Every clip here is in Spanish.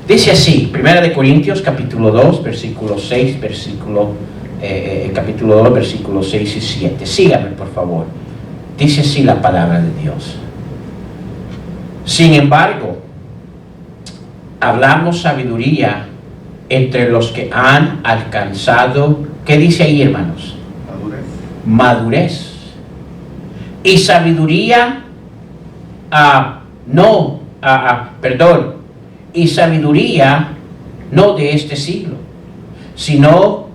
Dice así, 1 Corintios capítulo 2, versículo 6, capítulo 2, versículos 6 y 7. Sígame, por favor. Dice así la palabra de Dios. Sin embargo, hablamos sabiduría entre los que han alcanzado, ¿qué dice ahí, hermanos? Madurez. Y sabiduría, y sabiduría no de este siglo, sino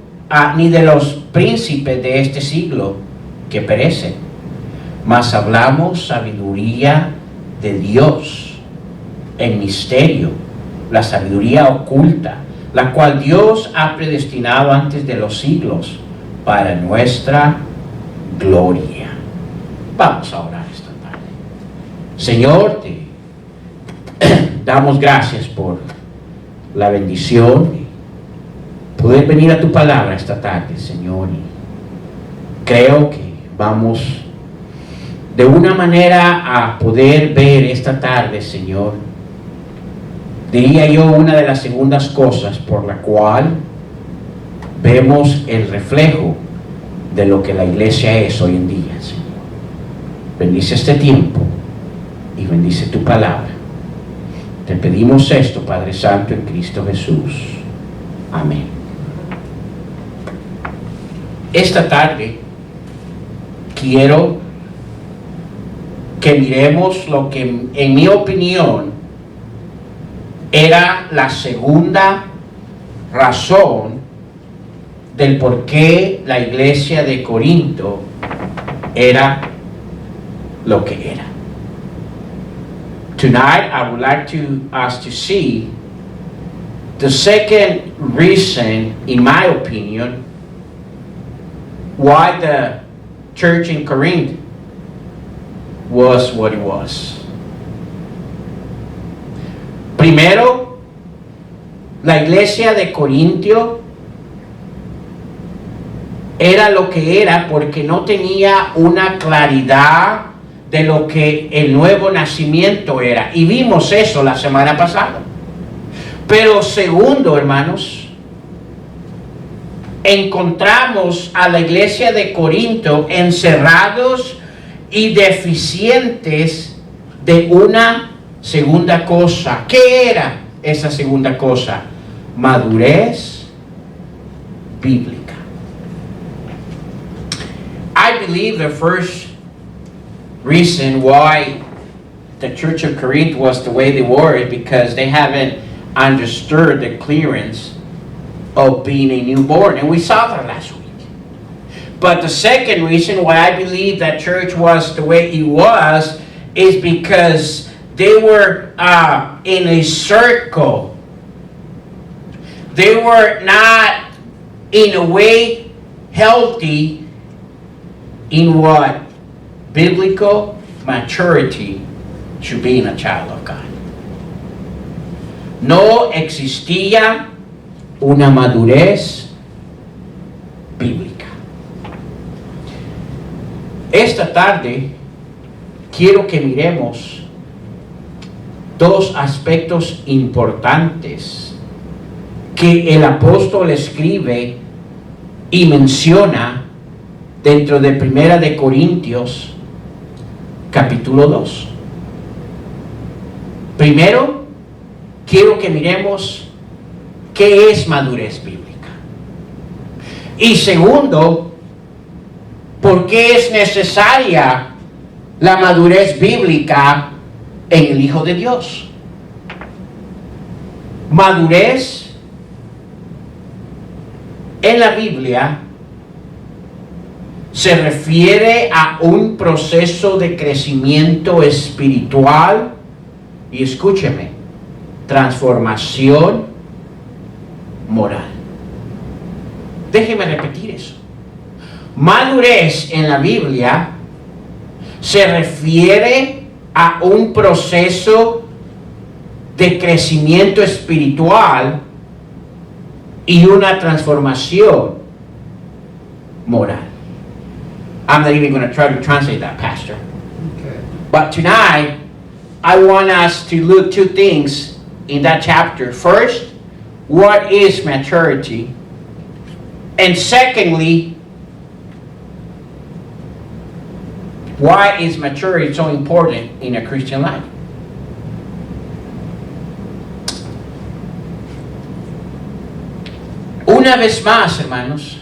ni de los príncipes de este siglo que perecen, mas hablamos sabiduría de Dios en misterio, la sabiduría oculta, la cual Dios ha predestinado antes de los siglos para nuestra gloria. Vamos a orar esta tarde. Señor, te damos gracias por la bendición de poder venir a tu palabra esta tarde, Señor. Y creo que vamos de una manera a poder ver esta tarde, Señor, diría yo, una de las segundas cosas por la cual vemos el reflejo de lo que la iglesia es hoy en día, Señor. Bendice este tiempo y bendice tu palabra. Te pedimos esto, Padre Santo, en Cristo Jesús. Amén. Esta tarde quiero que miremos lo que, en mi opinión, era la segunda razón del por qué la iglesia de Corinto era lo que era. Tonight, I would like us to see the second reason, in my opinion, why the church in Corinth was what it was. Primero, la iglesia de Corintio era lo que era porque no tenía una claridad de lo que el nuevo nacimiento era. Y vimos eso la semana pasada. Pero segundo, hermanos, encontramos a la iglesia de Corinto encerrados y deficientes de una segunda cosa. ¿Qué era esa segunda cosa? Madurez bíblica. I believe the first reason why the Church of Corinth was the way they were is because they haven't understood the clearance of being a newborn. And we saw that last week. But the second reason why I believe that church was the way it was is because they were in a circle. They were not, in a way, healthy in what biblical maturity should be in a child of God. No existía una madurez bíblica. Esta tarde quiero que miremos dos aspectos importantes que el apóstol escribe y menciona dentro de 1 de Corintios capítulo 2. Primero, quiero que miremos qué es madurez bíblica. Y segundo, por qué es necesaria la madurez bíblica en el Hijo de Dios. Madurez en la Biblia se refiere a un proceso de crecimiento espiritual y, escúcheme, transformación moral. Déjeme repetir eso. Madurez en la Biblia se refiere a un proceso de crecimiento espiritual y una transformación moral. I'm not even going to try to translate that, Pastor. Okay. But tonight, I want us to look two things in that chapter. First, what is maturity? And secondly, why is maturity so important in a Christian life? Una vez más, hermanos,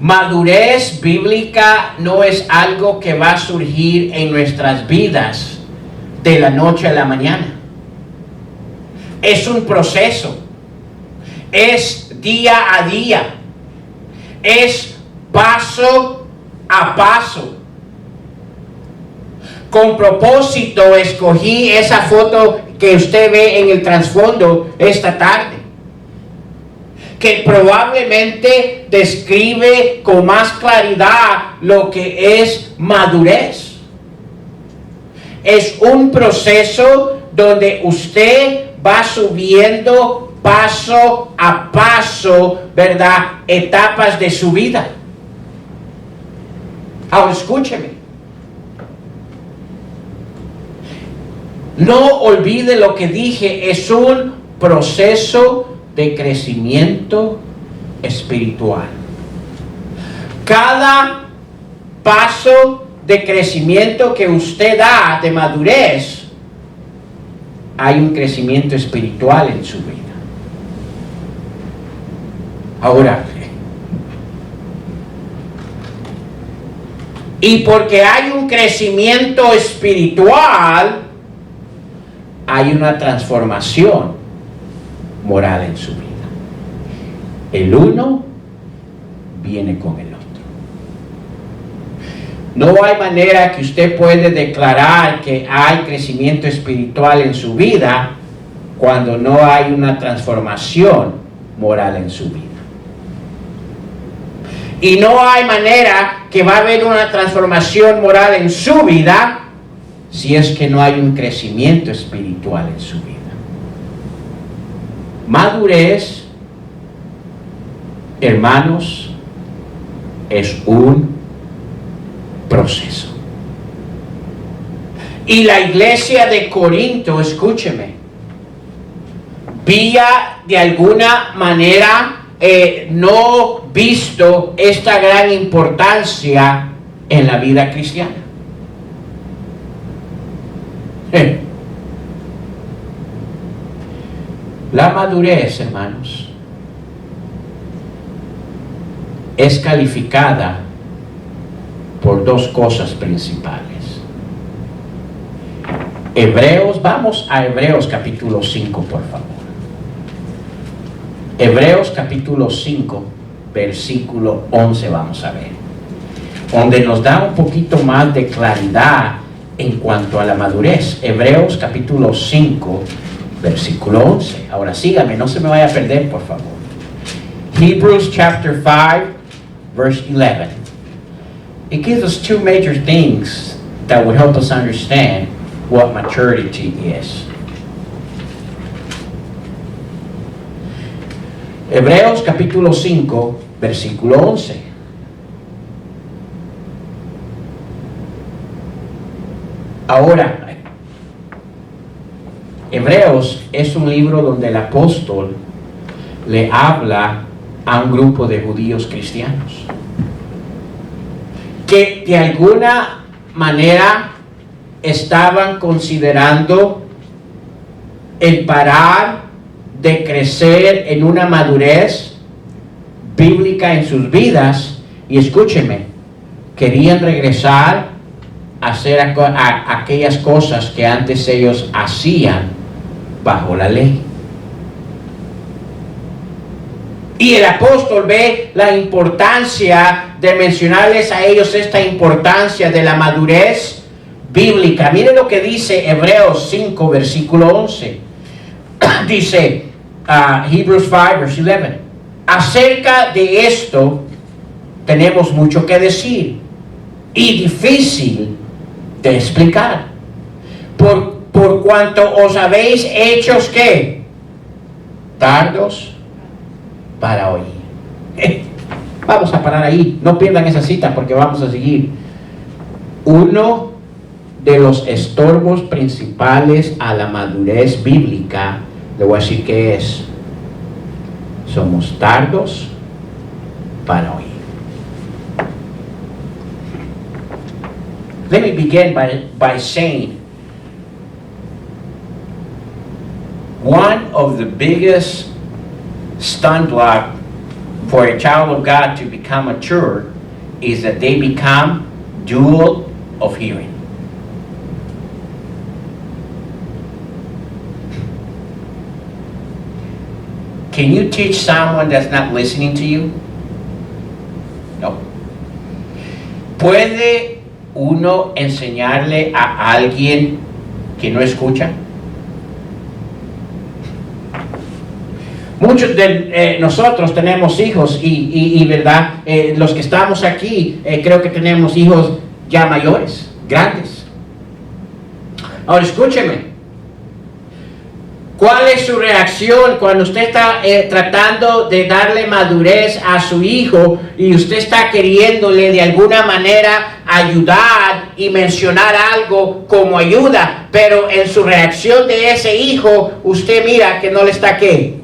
madurez bíblica no es algo que va a surgir en nuestras vidas de la noche a la mañana. Es un proceso, es día a día, es paso a paso. Con propósito escogí esa foto que usted ve en el trasfondo esta tarde, que probablemente describe con más claridad lo que es madurez. Es un proceso donde usted va subiendo paso a paso, ¿verdad?, etapas de su vida. Ahora escúcheme. No olvide lo que dije, es un proceso de crecimiento espiritual. Cada paso de crecimiento que usted da de madurez, hay un crecimiento espiritual en su vida. Ahora, y porque hay un crecimiento espiritual, hay una transformación moral en su vida. El uno viene con el otro. No hay manera que usted puede declarar que hay crecimiento espiritual en su vida cuando no hay una transformación moral en su vida. Y no hay manera que va a haber una transformación moral en su vida si es que no hay un crecimiento espiritual en su vida. Madurez, hermanos, es un proceso. Y la iglesia de Corinto, escúcheme, había de alguna manera no visto esta gran importancia en la vida cristiana. La madurez, hermanos, es calificada por dos cosas principales. Vamos a Hebreos capítulo 5, por favor. Hebreos capítulo 5, versículo 11 vamos a ver, donde nos da un poquito más de claridad en cuanto a la madurez. Hebreos capítulo 5, versículo 11. Ahora sígame, no se me vaya a perder, por favor. Hebrews chapter 5, verse 11. It gives us two major things that will help us understand what maturity is. Hebreos capítulo 5, versículo 11. Ahora, Hebreos es un libro donde el apóstol le habla a un grupo de judíos cristianos que de alguna manera estaban considerando el parar de crecer en una madurez bíblica en sus vidas, y escúcheme, querían regresar a hacer aquellas cosas que antes ellos hacían bajo la ley. Y el apóstol ve la importancia de mencionarles a ellos esta importancia de la madurez bíblica. Miren lo que dice Hebreos 5, versículo 11. Dice Hebrews 5, verse 11. Acerca de esto tenemos mucho que decir y difícil de explicar. Por cuanto os habéis hecho, ¿qué? Tardos para oír. Vamos a parar ahí. No pierdan esa cita porque vamos a seguir. Uno de los estorbos principales a la madurez bíblica, le voy a decir que es: somos tardos para oír. Let me begin by saying one of the biggest stumbling block for a child of God to become mature is that they become dual of hearing. Can you teach someone that's not listening to you? No. ¿Puede uno enseñarle a alguien que no escucha? Muchos de nosotros tenemos hijos y verdad, los que estamos aquí, creo que tenemos hijos ya mayores, grandes. Ahora escúcheme. ¿Cuál es su reacción cuando usted está tratando de darle madurez a su hijo y usted está queriéndole de alguna manera ayudar y mencionar algo como ayuda, pero en su reacción de ese hijo usted mira que no le está qué?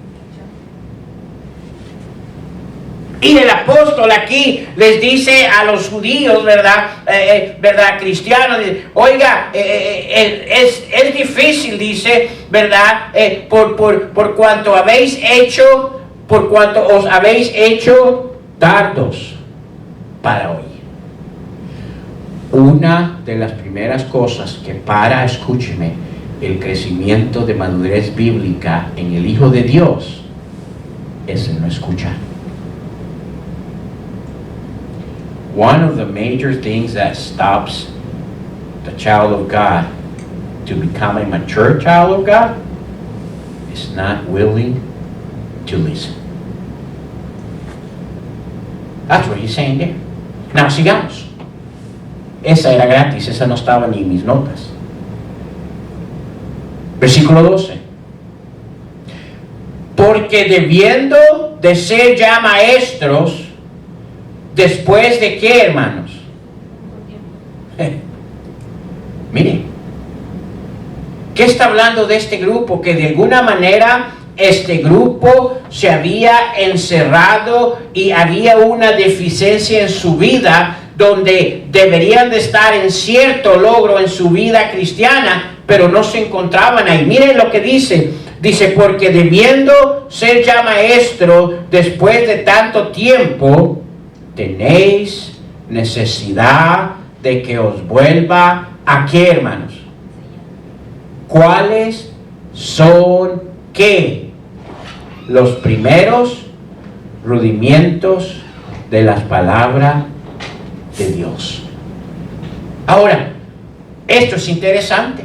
Y el apóstol aquí les dice a los judíos, ¿verdad? Cristianos, oiga, es difícil, dice, ¿verdad? Por cuanto os habéis hecho tardos para oír. Una de las primeras cosas que escúcheme, el crecimiento de madurez bíblica en el Hijo de Dios es el no escuchar. One of the major things that stops the child of God to become a mature child of God is not willing to listen. That's what he's saying there. Now, sigamos. Esa era gratis, esa no estaba ni en mis notas. Versículo 12. Porque debiendo de ser ya maestros, ¿después de qué, hermanos? Miren, ¿qué está hablando de este grupo? Que de alguna manera este grupo se había encerrado y había una deficiencia en su vida donde deberían de estar en cierto logro en su vida cristiana, pero no se encontraban ahí. Miren lo que dice. Dice, porque debiendo ser ya maestro después de tanto tiempo, tenéis necesidad de que os vuelva ¿a qué, hermanos? ¿Cuáles son qué? Los primeros rudimientos de las palabras de Dios. Ahora, esto es interesante.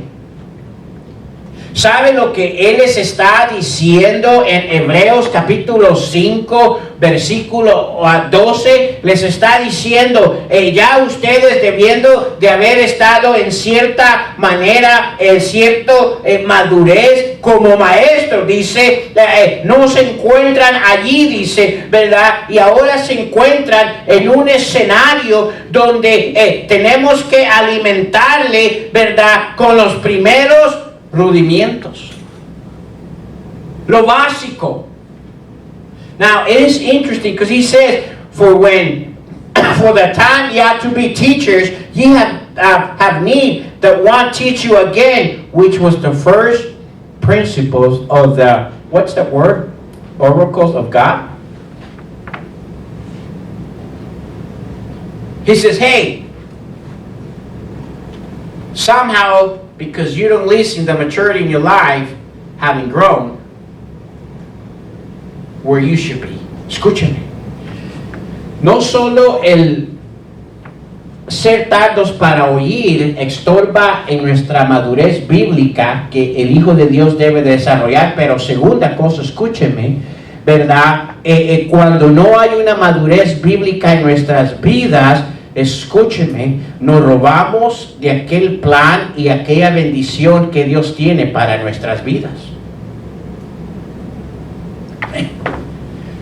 ¿Sabe lo que Él les está diciendo en Hebreos capítulo 5, versículo 12? Les está diciendo, ya ustedes debiendo de haber estado en cierta manera, en cierto madurez como maestro, dice, no se encuentran allí, dice, ¿verdad? Y ahora se encuentran en un escenario donde tenemos que alimentarle, ¿verdad? Con los primeros rudimientos, lo básico. Now it is interesting because he says, for the time ye have to be teachers, ye have need that one teach you again, which was the first principles of the, what's that word? Oracles of God. He says, hey, somehow, because you don't listen, the maturity in your life, having grown, where you should be. Escúchame. No solo el ser tardos para oír estorba en nuestra madurez bíblica que el Hijo de Dios debe desarrollar, pero segunda cosa, escúcheme, ¿verdad? Cuando no hay una madurez bíblica en nuestras vidas, escúcheme, nos robamos de aquel plan y aquella bendición que Dios tiene para nuestras vidas.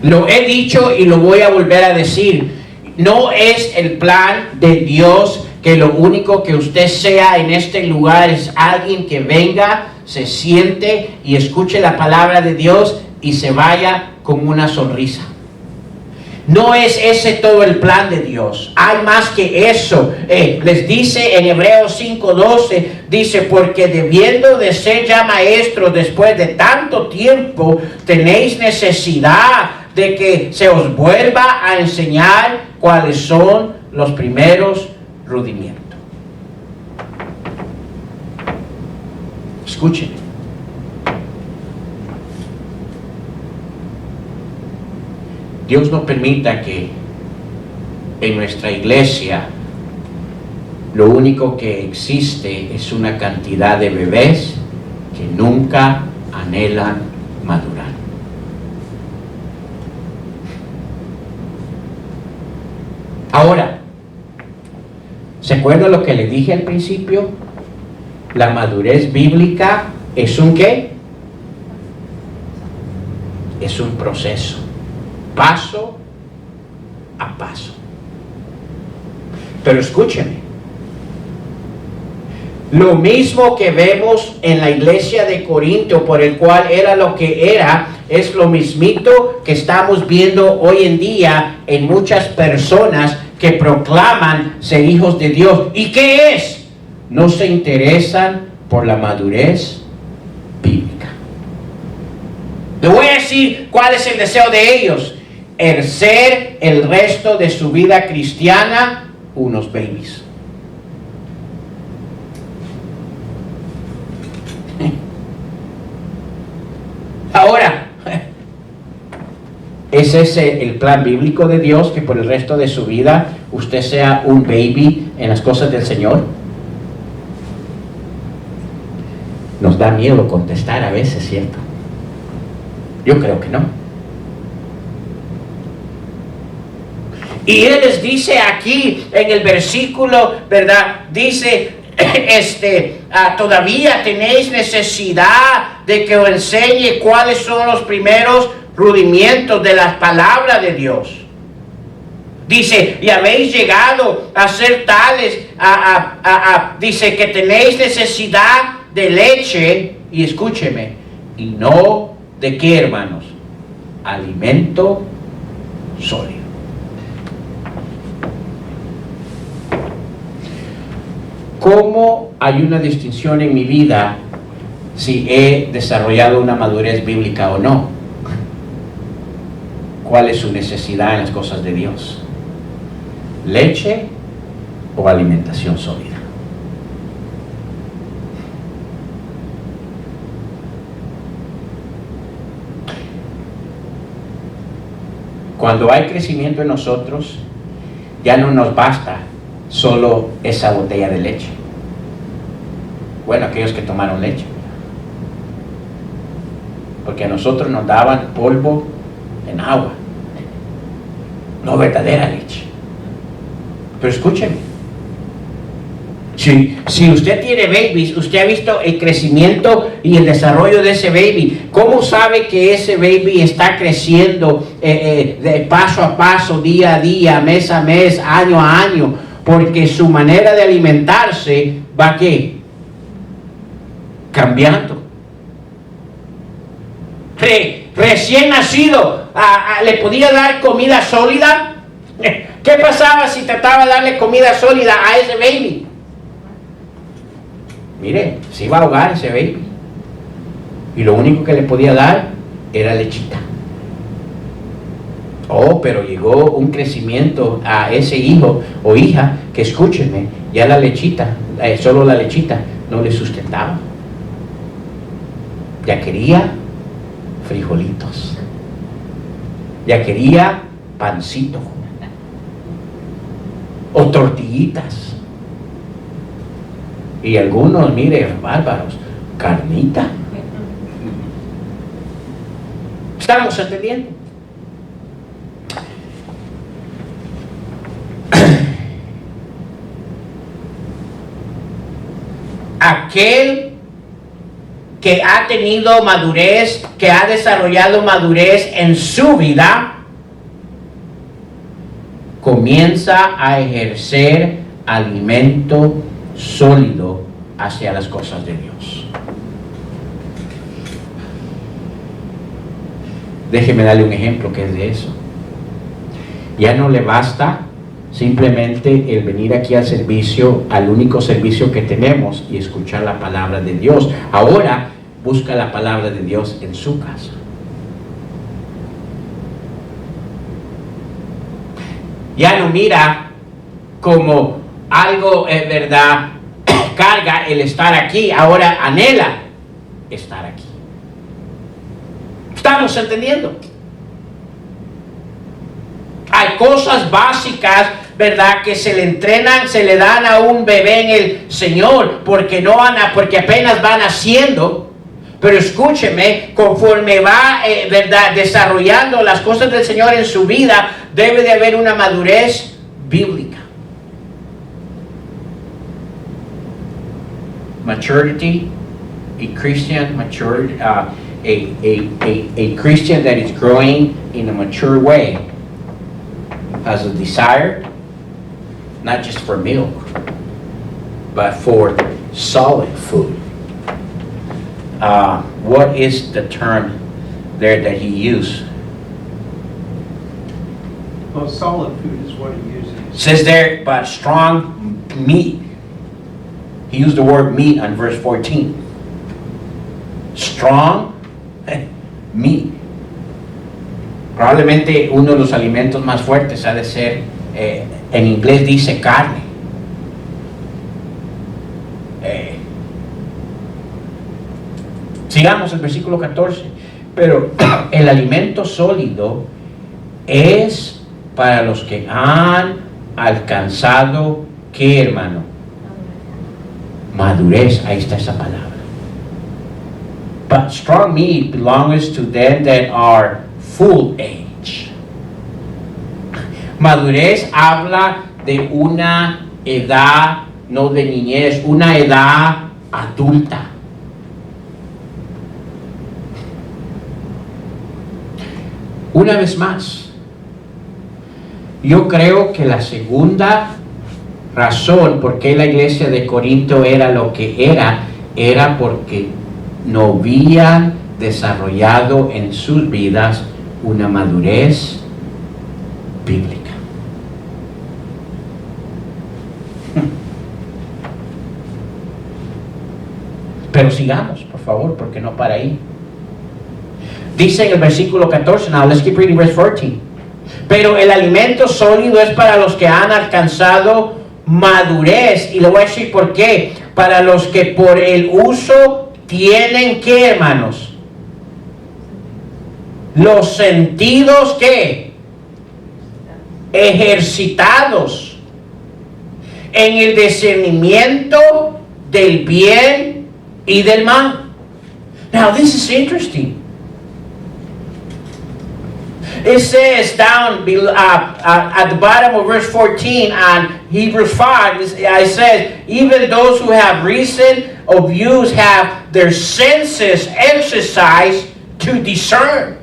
Lo he dicho y lo voy a volver a decir. No es el plan de Dios que lo único que usted sea en este lugar es alguien que venga, se siente y escuche la palabra de Dios y se vaya con una sonrisa. No es ese todo el plan de Dios. Hay más que eso. Les dice en Hebreos 5:12, dice, porque debiendo de ser ya maestros después de tanto tiempo, tenéis necesidad de que se os vuelva a enseñar cuáles son los primeros rudimentos. Escuchen. Dios no permita que en nuestra iglesia lo único que existe es una cantidad de bebés que nunca anhelan madurar. Ahora, ¿se acuerdan lo que le dije al principio? La madurez bíblica es un ¿qué? Es un proceso. Paso a paso. Pero escúcheme, lo mismo que vemos en la iglesia de Corinto, por el cual era lo que era, es lo mismito que estamos viendo hoy en día en muchas personas que proclaman ser hijos de Dios. ¿Y qué es? No se interesan por la madurez bíblica. Le voy a decir cuál es el deseo de ellos. El ser el resto de su vida cristiana unos babies. Ahora, ¿es ese el plan bíblico de Dios, que por el resto de su vida usted sea un baby en las cosas del Señor? Nos da miedo contestar a veces, ¿cierto? Yo creo que no. Y Él les dice aquí en el versículo, ¿verdad? Dice, todavía tenéis necesidad de que os enseñe cuáles son los primeros rudimentos de las palabras de Dios. Dice, y habéis llegado a ser tales, dice que tenéis necesidad de leche, y escúcheme, y no de qué, hermanos, alimento sólido. ¿Cómo hay una distinción en mi vida si he desarrollado una madurez bíblica o no? ¿Cuál es su necesidad en las cosas de Dios? ¿Leche o alimentación sólida? Cuando hay crecimiento en nosotros, ya no nos basta solo esa botella de leche. Bueno, aquellos que tomaron leche, porque a nosotros nos daban polvo en agua, no verdadera leche. Pero escúcheme, si usted tiene babies, usted ha visto el crecimiento y el desarrollo de ese baby. ¿Cómo sabe que ese baby está creciendo de paso a paso, día a día, mes a mes, año a año? Porque su manera de alimentarse va ¿qué? Cambiando. Recién nacido, ¿le podía dar comida sólida? ¿Qué pasaba si trataba de darle comida sólida a ese baby? Mire, se iba a ahogar ese baby. Y lo único que le podía dar era lechita. Oh, pero llegó un crecimiento a ese hijo o hija que, escúchenme, ya la lechita, solo la lechita, no le sustentaba. Ya quería frijolitos. Ya quería pancito. O tortillitas. Y algunos, mire, bárbaros, carnita. ¿Estamos entendiendo? Aquel que ha tenido madurez, que ha desarrollado madurez en su vida, comienza a ejercer alimento sólido hacia las cosas de Dios. Déjeme darle un ejemplo que es de eso. Ya no le basta simplemente el venir aquí al servicio, al único servicio que tenemos, y escuchar la palabra de Dios. Ahora busca la palabra de Dios en su casa. Ya no mira como algo, verdad, carga el estar aquí, ahora anhela estar aquí. ¿Estamos entendiendo? Hay cosas básicas, ¿verdad?, que se le entrenan, se le dan a un bebé en el Señor, porque apenas van haciendo. Pero escúcheme, conforme va, ¿verdad?, desarrollando las cosas del Señor en su vida, debe de haber una madurez bíblica. Maturity, a Christian maturity, a Christian that is growing in a mature way has a desire, not just for milk, but for solid food. What is the term there that he used? Well, solid food is what he uses. Says there, but strong meat. He used the word meat on verse 14. Strong meat. Probablemente uno de los alimentos más fuertes ha de ser, en inglés dice carne. Sigamos el versículo 14. Pero el alimento sólido es para los que han alcanzado, ¿qué, hermano? Madurez. Ahí está esa palabra. But strong meat belongs to them that are full age. Madurez habla de una edad, no de niñez, una edad adulta. Una vez más, yo creo que la segunda razón por qué la iglesia de Corinto era lo que era porque no habían desarrollado en sus vidas una madurez bíblica. Pero sigamos, por favor, porque no para ahí. Dice en el versículo 14, now let's keep reading verse 14. Pero el alimento sólido es para los que han alcanzado madurez. Y le voy a decir por qué. Para los que por el uso tienen, ¿qué, hermanos? Los sentidos, ¿qué? Ejercitados en el discernimiento del bien y del mal. Now this is interesting. It says down at the bottom of verse 14 on Hebrews 5, it says, even those who have reason of use have their senses exercised to discern.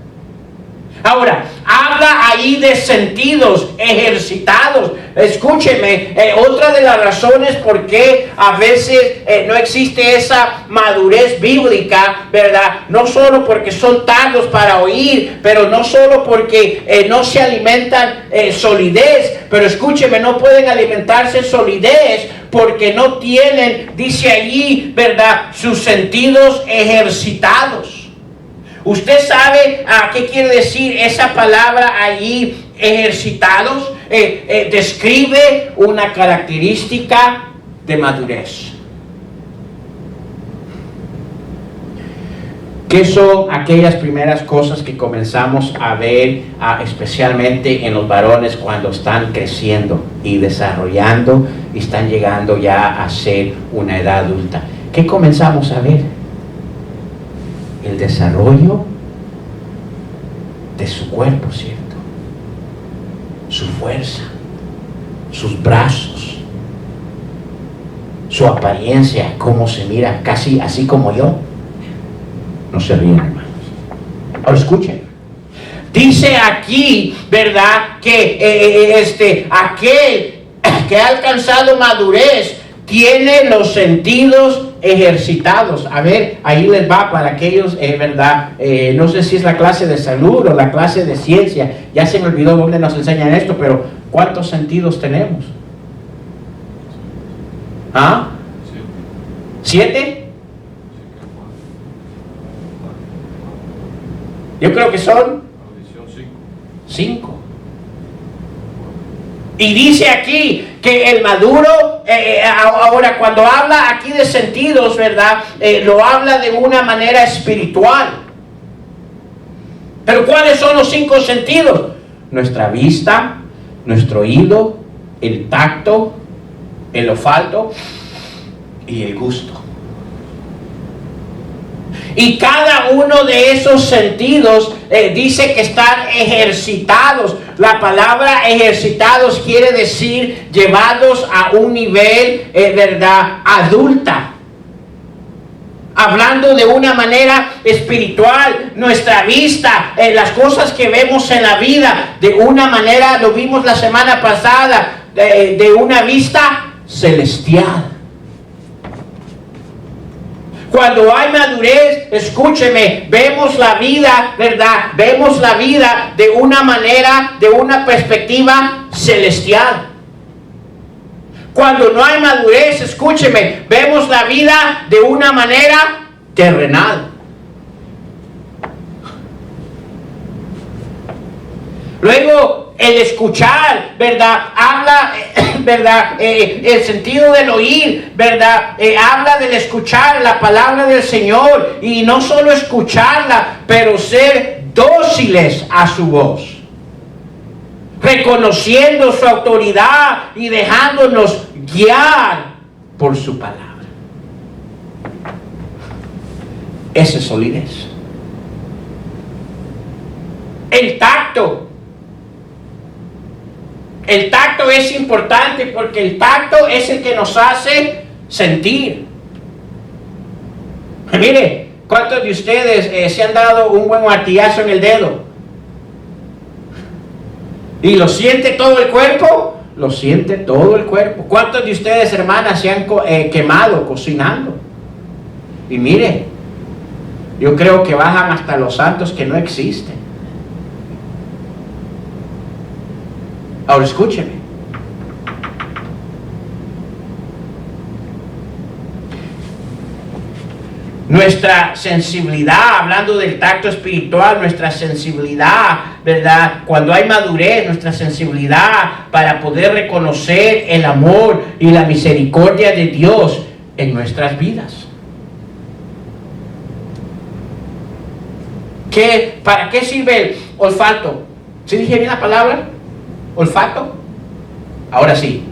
Ahora, habla ahí de sentidos ejercitados. Escúcheme, otra de las razones por qué a veces no existe esa madurez bíblica, ¿verdad? No solo porque son tardos para oír, pero no solo porque no se alimentan solidez, pero escúcheme, no pueden alimentarse solidez porque no tienen, dice allí, ¿verdad?, sus sentidos ejercitados. ¿Usted sabe qué quiere decir esa palabra allí, ejercitados? Describe una característica de madurez. ¿Qué son aquellas primeras cosas que comenzamos a ver, especialmente en los varones cuando están creciendo y desarrollando y están llegando ya a ser una edad adulta? ¿Qué comenzamos a ver? El desarrollo de su cuerpo, ¿cierto? Su fuerza, sus brazos, su apariencia, cómo se mira, casi así como yo. No se ríen, hermanos. Ahora escuchen. Dice aquí, ¿verdad?, que aquel que ha alcanzado madurez tiene los sentidos ejercitados. A ver, ahí les va para aquellos, ¿verdad? No sé si es la clase de salud o la clase de ciencia. Ya se me olvidó dónde nos enseñan esto, pero ¿cuántos sentidos tenemos? ¿Ah? 7. Yo creo que son 5. Y dice aquí que el maduro, ahora cuando habla aquí de sentidos, ¿verdad? Lo habla de una manera espiritual. Pero ¿cuáles son los 5 sentidos? Nuestra vista, nuestro oído, el tacto, el olfato y el gusto. Y cada uno de esos sentidos dice que están ejercitados. La palabra ejercitados quiere decir llevados a un nivel, ¿verdad?, adulta. Hablando de una manera espiritual, nuestra vista, las cosas que vemos en la vida, de una manera, lo vimos la semana pasada, de una vista celestial. Cuando hay madurez, escúcheme, vemos la vida, ¿verdad? Vemos la vida de una manera, de una perspectiva celestial. Cuando no hay madurez, escúcheme, vemos la vida de una manera terrenal. Luego, el escuchar, ¿verdad? Habla, ¿verdad? El sentido del oír, ¿verdad? Habla del escuchar la palabra del Señor. Y no solo escucharla, pero ser dóciles a su voz. Reconociendo su autoridad y dejándonos guiar por su palabra. Esa es solidez. El tacto. El tacto es importante porque el tacto es el que nos hace sentir. Mire, ¿cuántos de ustedes se han dado un buen martillazo en el dedo? ¿Y lo siente todo el cuerpo? Lo siente todo el cuerpo. ¿Cuántos de ustedes, hermanas, se han quemado cocinando? Y mire, yo creo que bajan hasta los santos que no existen. Ahora escúcheme. Nuestra sensibilidad, hablando del tacto espiritual, nuestra sensibilidad, ¿verdad? Cuando hay madurez, nuestra sensibilidad para poder reconocer el amor y la misericordia de Dios en nuestras vidas. ¿Para qué sirve el olfato? ¿Sí dije bien la palabra? ¿Olfato? Ahora sí.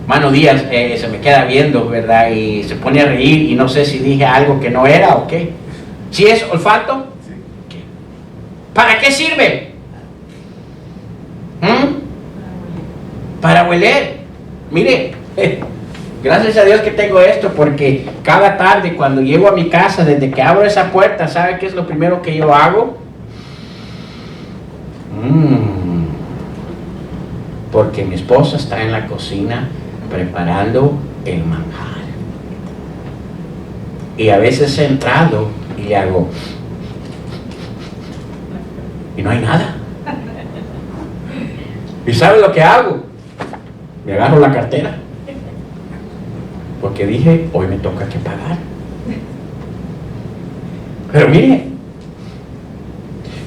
Mano Díaz se me queda viendo, ¿verdad? Y se pone a reír y no sé si dije algo que no era o qué. ¿Sí es olfato? Sí. ¿Qué? ¿Para qué sirve? Para hueler. Mire, gracias a Dios que tengo esto, porque cada tarde cuando llego a mi casa, desde que abro esa puerta, ¿sabe qué es lo primero que yo hago? Porque mi esposa está en la cocina preparando el manjar. Y a veces he entrado y le hago y no hay nada. ¿Y sabe lo que hago? Me agarro la cartera, porque dije, hoy me toca que pagar. Pero mire,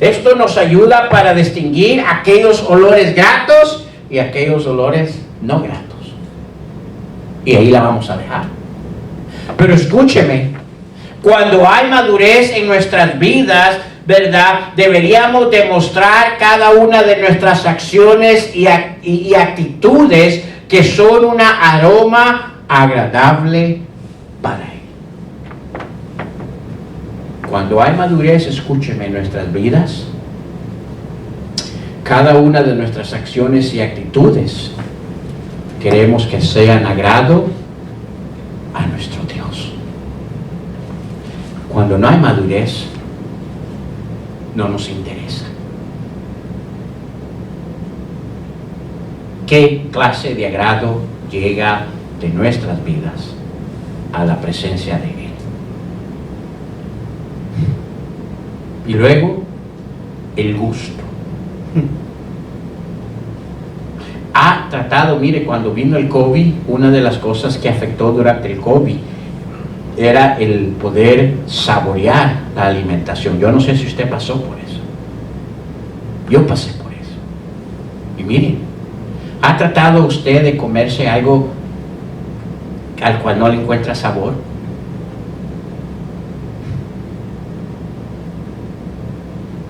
esto nos ayuda para distinguir aquellos olores gratos y aquellos olores no gratos. Y ahí la vamos a dejar. Pero escúcheme, cuando hay madurez en nuestras vidas, ¿verdad? Deberíamos demostrar cada una de nuestras acciones y actitudes que son un aroma agradable para Él. Cuando hay madurez, escúcheme, en nuestras vidas, cada una de nuestras acciones y actitudes queremos que sean agrado a nuestro Dios. Cuando no hay madurez, no nos interesa. ¿Qué clase de agrado llega de nuestras vidas a la presencia de Él? Y luego, el gusto. Ha tratado, mire, cuando vino el COVID, una de las cosas que afectó durante el COVID era el poder saborear la alimentación. Yo no sé si usted pasó por eso. Yo pasé por eso. Y miren, ¿ha tratado usted de comerse algo al cual no le encuentra sabor?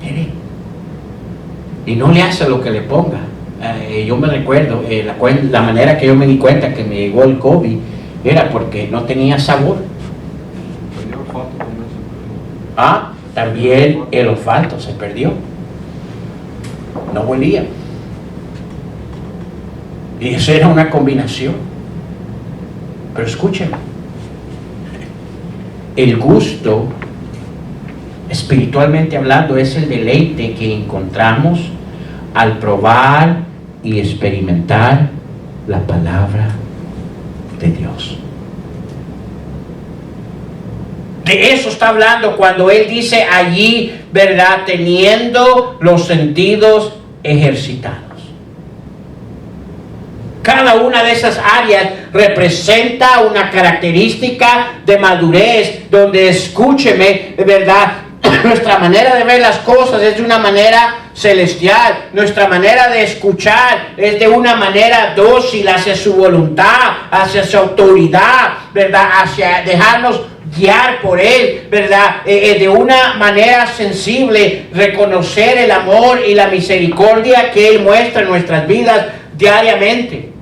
Mire, y no le hace lo que le ponga. Yo me recuerdo, la manera que yo me di cuenta que me llegó el COVID era porque no tenía sabor. También el olfato se perdió. No huelía. Y eso era una combinación. Pero escúchenme. El gusto, espiritualmente hablando, es el deleite que encontramos al probar y experimentar la palabra de Dios. De eso está hablando cuando Él dice allí, ¿verdad? Teniendo los sentidos ejercitados. Cada una de esas áreas representa una característica de madurez, donde, escúcheme, ¿verdad? Nuestra manera de ver las cosas es de una manera celestial. Nuestra manera de escuchar es de una manera dócil hacia su voluntad, hacia su autoridad, ¿verdad? Hacia dejarnos guiar por Él, ¿verdad? De una manera sensible, reconocer el amor y la misericordia que Él muestra en nuestras vidas diariamente.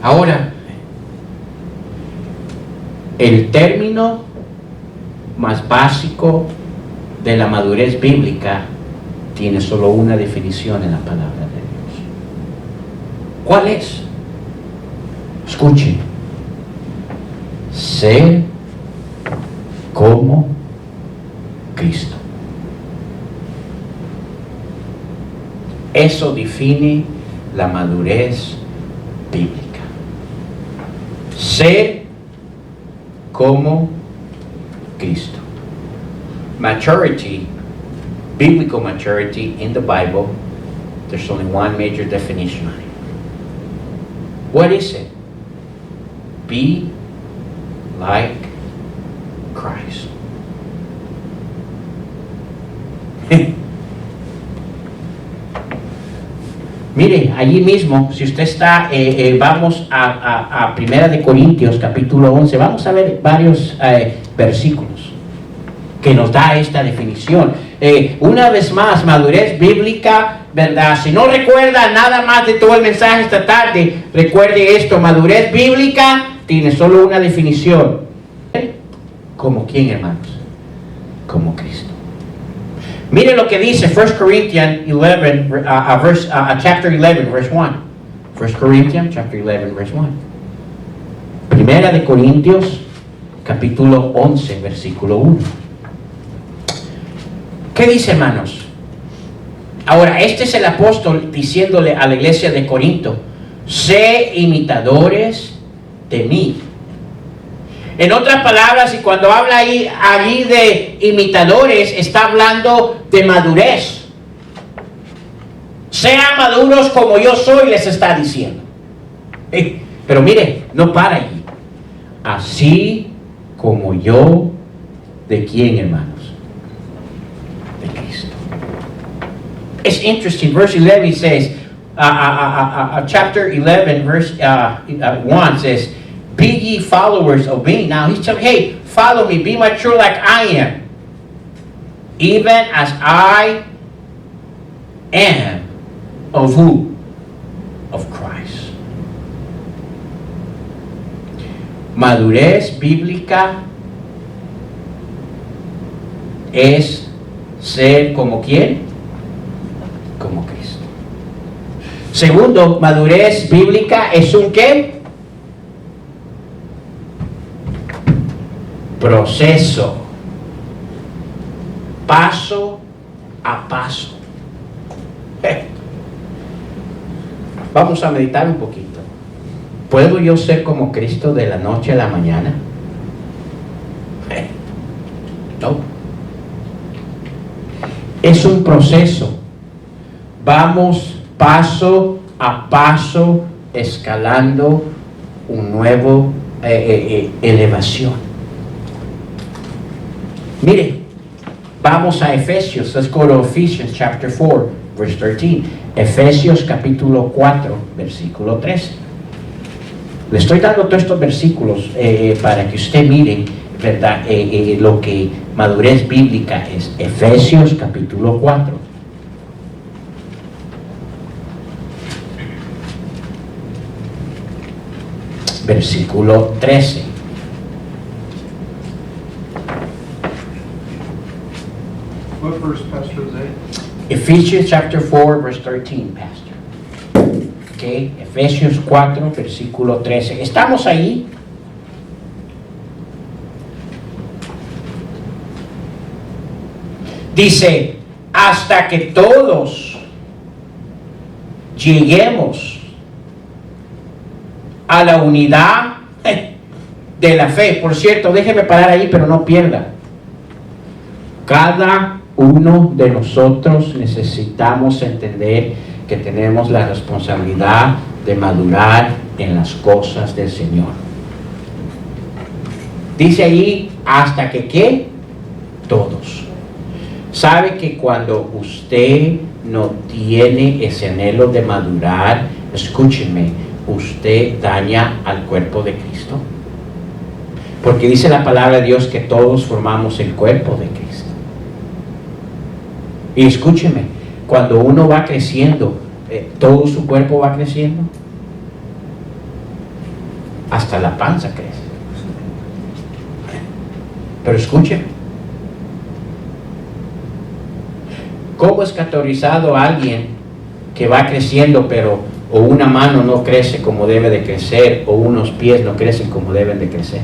Ahora, el término más básico de la madurez bíblica tiene solo una definición en la palabra de Dios. ¿Cuál es? Escuchen. Ser como Cristo. Eso define la madurez bíblica. Ser como Cristo. Maturity, biblical maturity in the Bible, there's only one major definition on it. What is it? Be like Christ. Mire, allí mismo, si usted está, vamos a 1 Corintios capítulo 11, vamos a ver varios versículos que nos da esta definición. Una vez más, madurez bíblica, ¿verdad? Si no recuerda nada más de todo el mensaje esta tarde, recuerde esto: madurez bíblica tiene solo una definición. ¿Como quién, hermanos? Como Cristo. Mire lo que dice 1 Corinthians 11, chapter 11, verse 1. 1 Corinthians, chapter 11, verse 1. Primera de Corintios, capítulo 11, versículo 1. ¿Qué dice, hermanos? Ahora, este es el apóstol diciéndole a la iglesia de Corinto: sé imitadores de mí. En otras palabras, y cuando habla allí de imitadores, está hablando de madurez. Sean maduros como yo soy, les está diciendo. Pero mire, no para allí. Así como yo, ¿de quién, hermanos? De Cristo. It's interesting. Verse 11 says, chapter 11, verse 1 says, be ye followers of me. Now he's telling, hey, follow me, be mature like I am, even as I am of who? Of Christ. Madurez bíblica es ser como ¿quién? Como Cristo. Segundo, madurez bíblica es un ¿qué? Proceso, paso a paso. Vamos a meditar un poquito. ¿Puedo yo ser como Cristo de la noche a la mañana? No. Es un proceso. Vamos paso a paso escalando un nuevo elevación. Mire, vamos a Efesios. Let's go to Ephesians chapter 4, verse 13. Efesios capítulo 4, versículo 13. Le estoy dando todos estos versículos para que usted mire, ¿verdad? Lo que madurez bíblica es. Efesios capítulo 4. Versículo 13. What verse, Pastor Jose? Ephesians chapter 4, verse 13, Pastor. Okay, Efesios 4, versículo 13. ¿Estamos ahí? Dice, hasta que todos lleguemos a la unidad de la fe. Por cierto, déjeme parar ahí, pero no pierda. Cada uno de nosotros necesitamos entender que tenemos la responsabilidad de madurar en las cosas del Señor. Dice ahí, hasta que ¿qué? Todos. ¿Sabe que cuando usted no tiene ese anhelo de madurar, escúcheme, usted daña al cuerpo de Cristo? Porque dice la palabra de Dios que todos formamos el cuerpo de Cristo. Y escúcheme, cuando uno va creciendo, todo su cuerpo va creciendo. Hasta la panza crece. Pero escúcheme, ¿cómo es categorizado a alguien que va creciendo, pero o una mano no crece como debe de crecer, o unos pies no crecen como deben de crecer?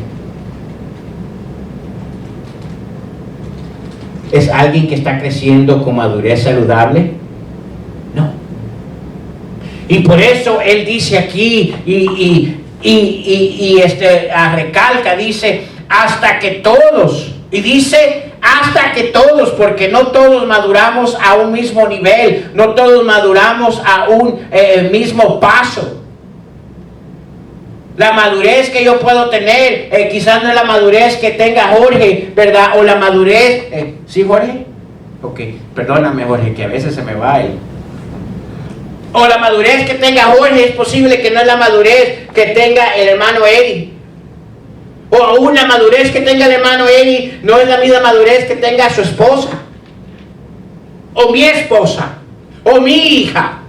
¿Es alguien que está creciendo con madurez saludable? No. Y por eso él dice aquí, recalca, dice, hasta que todos, y dice hasta que todos, porque no todos maduramos a un mismo nivel, no todos maduramos a un mismo paso. La madurez que yo puedo tener, quizás no es la madurez que tenga Jorge, ¿verdad? O la madurez, ¿sí, Jorge? Ok, perdóname, Jorge, que a veces se me va ahí. O la madurez que tenga Jorge es posible que no es la madurez que tenga el hermano Eddie. O una madurez que tenga el hermano Eddie no es la misma madurez que tenga su esposa. O mi esposa. O mi hija.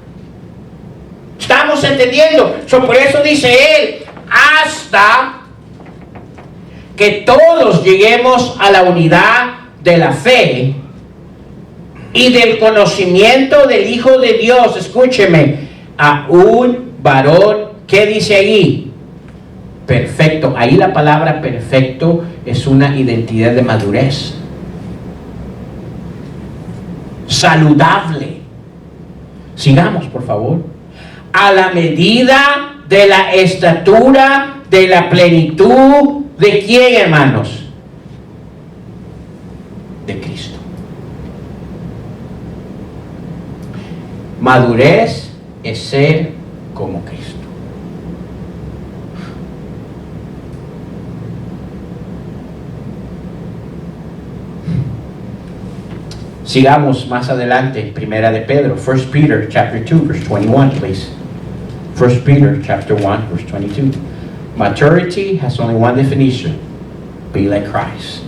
¿Estamos entendiendo? Por eso dice él, hasta que todos lleguemos a la unidad de la fe y del conocimiento del Hijo de Dios. Escúcheme, a un varón, ¿qué dice ahí? Perfecto. Ahí la palabra perfecto es una identidad de madurez. Saludable. Sigamos, por favor. A la medida de la estatura, de la plenitud, ¿de quién, hermanos? De Cristo. Madurez es ser como Cristo. Sigamos más adelante, Primera de Pedro, 1 Peter chapter 2, verse 21, please. 1 Peter chapter 1, verse 22. Maturity has only one definition: be like Christ.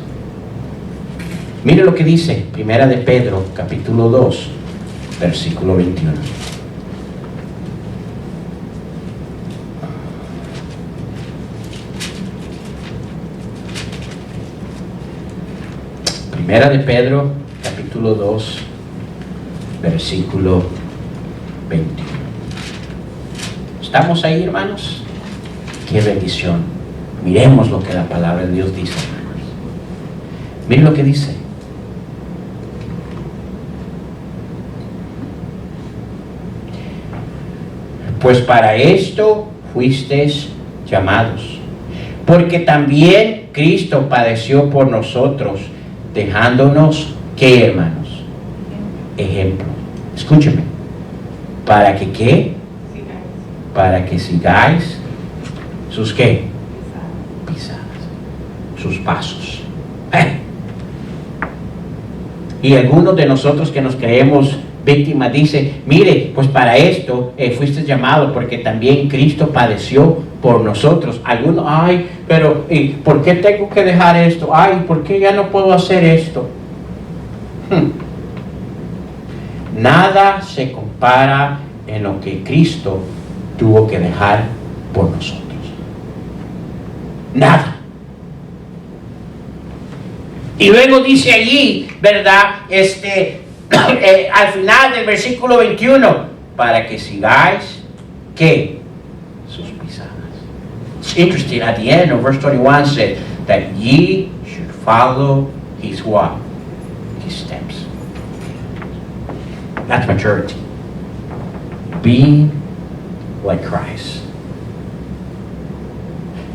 Mire lo que dice Primera de Pedro, capítulo 2, versículo 21. Primera de Pedro, capítulo 2, versículo 21. ¿Estamos ahí, hermanos? ¡Qué bendición! Miremos lo que la palabra de Dios dice, hermanos. Miren lo que dice. Pues para esto fuisteis llamados, porque también Cristo padeció por nosotros, dejándonos, ¿qué, hermanos? Ejemplo. Escúcheme. ¿Para que qué? Para que sigáis sus ¿qué? Pisadas. Sus pasos. Y algunos de nosotros que nos creemos víctimas dice, mire, pues para esto fuiste llamado, porque también Cristo padeció por nosotros. Algunos, ay, pero ¿y por qué tengo que dejar esto? Ay, ¿por qué ya no puedo hacer esto? Nada se compara en lo que Cristo tuvo que dejar por nosotros. Nada. Y luego dice allí, ¿verdad? Al final del versículo 21, para que sigáis, ¿qué? Sus pisadas. It's interesting, at the end of verse 21 said, that ye should follow his what? His steps. That's maturity. Being like Christ.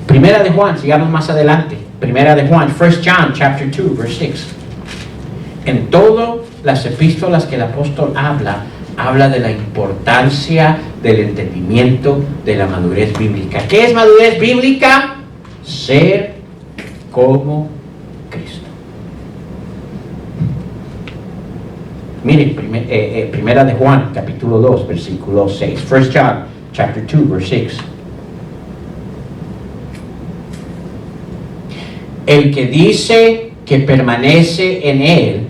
Primera de Juan, sigamos más adelante. Primera de Juan, 1 John chapter 2, verse 6. En todas las epístolas que el apóstol habla de la importancia del entendimiento de la madurez bíblica. ¿Qué es madurez bíblica? Ser como Cristo. Miren, Primera de Juan, capítulo 2, versículo 6. 1 John chapter 2, verse 6. El que dice que permanece en él,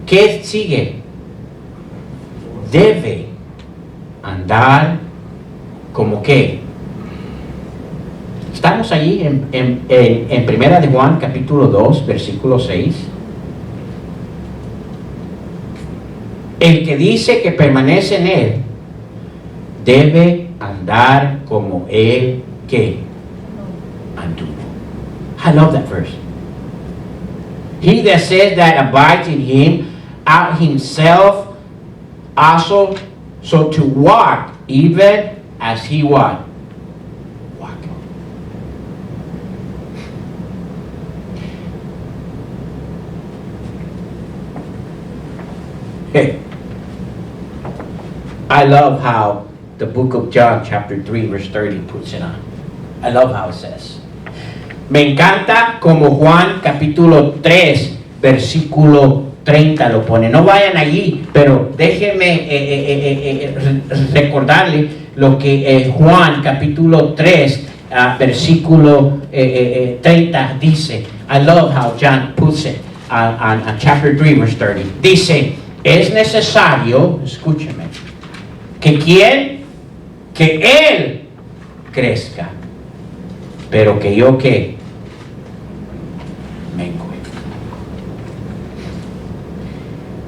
¿qué sigue? Debe andar como qué. Estamos allí en Primera de Juan, capítulo 2, versículo 6. El que dice que permanece en él, debe andar como él que anduvo. I love that verse. He that says that abides in him, out himself also so to walk, even as he what? Walked. Hey. I love how the book of John chapter 3 verse 30 puts it on. I love how it says. Me encanta como Juan capítulo 3 versículo 30 lo pone. No vayan allí, pero déjenme recordarle lo que Juan capítulo 3 versículo 30 dice. I love how John puts it on chapter 3 verse 30. Dice, es necesario, escúcheme, que él crezca, pero que yo que mengue.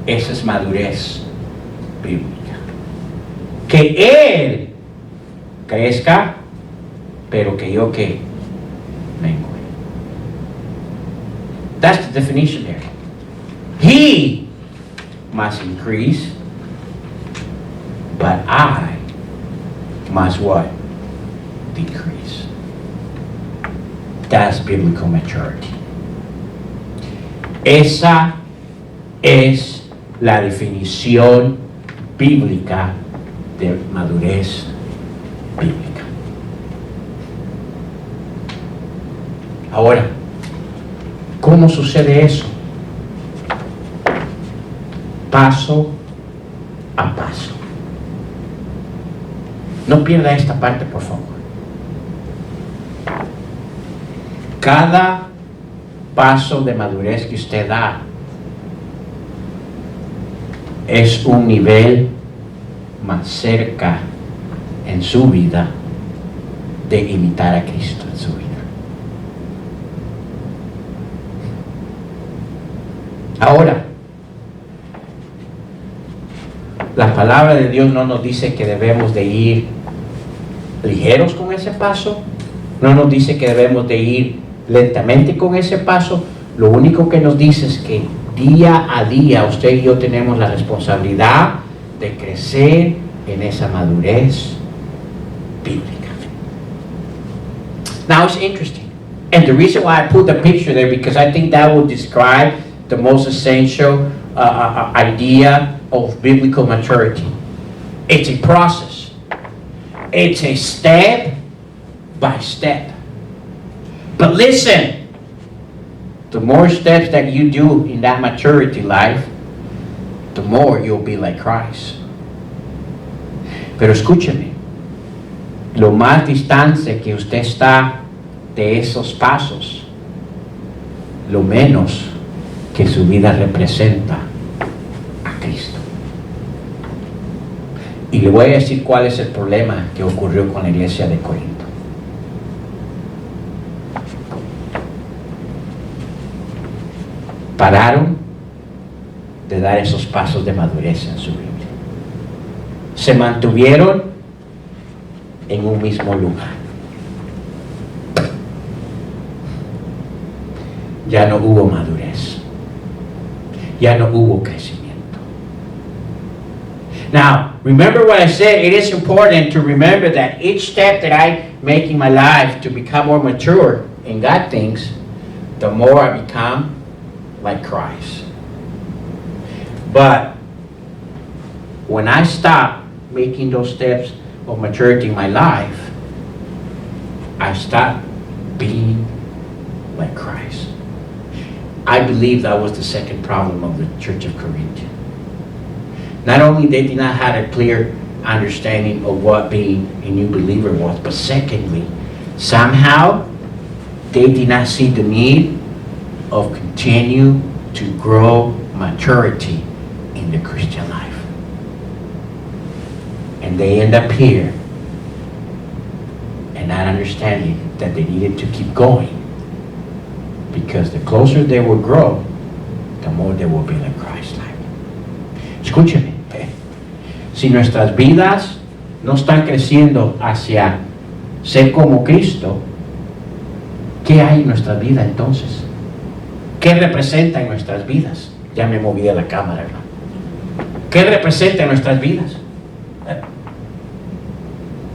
Esa es madurez bíblica. Que él crezca, pero que yo que mengue. That's the definition there. He must increase, but I must what? Decrease. That's biblical maturity. Esa es la definición bíblica de madurez bíblica. Ahora, ¿cómo sucede eso? Paso a paso. No pierda esta parte, por favor. Cada paso de madurez que usted da es un nivel más cerca en su vida de imitar a Cristo en su vida. Ahora, la palabra de Dios no nos dice que debemos de ir ligeros con ese paso, no nos dice que debemos de ir lentamente con ese paso. Lo único que nos dice es que día a día usted y yo tenemos la responsabilidad de crecer en esa madurez bíblica. Now it's interesting. And the reason why I put the picture there, because I think that will describe the most essential idea of biblical maturity. It's a process. It's a step by step. But listen, the more steps that you do in that maturity life, the more you'll be like Christ. Pero escúcheme, lo más distante que usted está de esos pasos, lo menos que su vida representa a Cristo. Y le voy a decir cuál es el problema que ocurrió con la iglesia de Corinto. Pararon de dar esos pasos de madurez en su vida. Se mantuvieron en un mismo lugar. Ya no hubo madurez. Ya no hubo crecimiento. Now, remember what I said. It is important to remember that each step that I make in my life to become more mature in God things, the more I become like Christ. But when I stop making those steps of maturity in my life, I stop being like Christ. I believe that was the second problem of the Church of Corinth. Not only they did not have a clear understanding of what being a new believer was, but secondly, somehow they did not see the need of continue to grow maturity in the Christian life. And they end up here and not understanding that they needed to keep going, because the closer they will grow, the more they will be like Christ-like. Escúcheme, si nuestras vidas no están creciendo hacia ser como Cristo, ¿qué hay en nuestra vida entonces? ¿Qué representa en nuestras vidas? Ya me moví de la cámara, hermano. ¿Qué representa en nuestras vidas?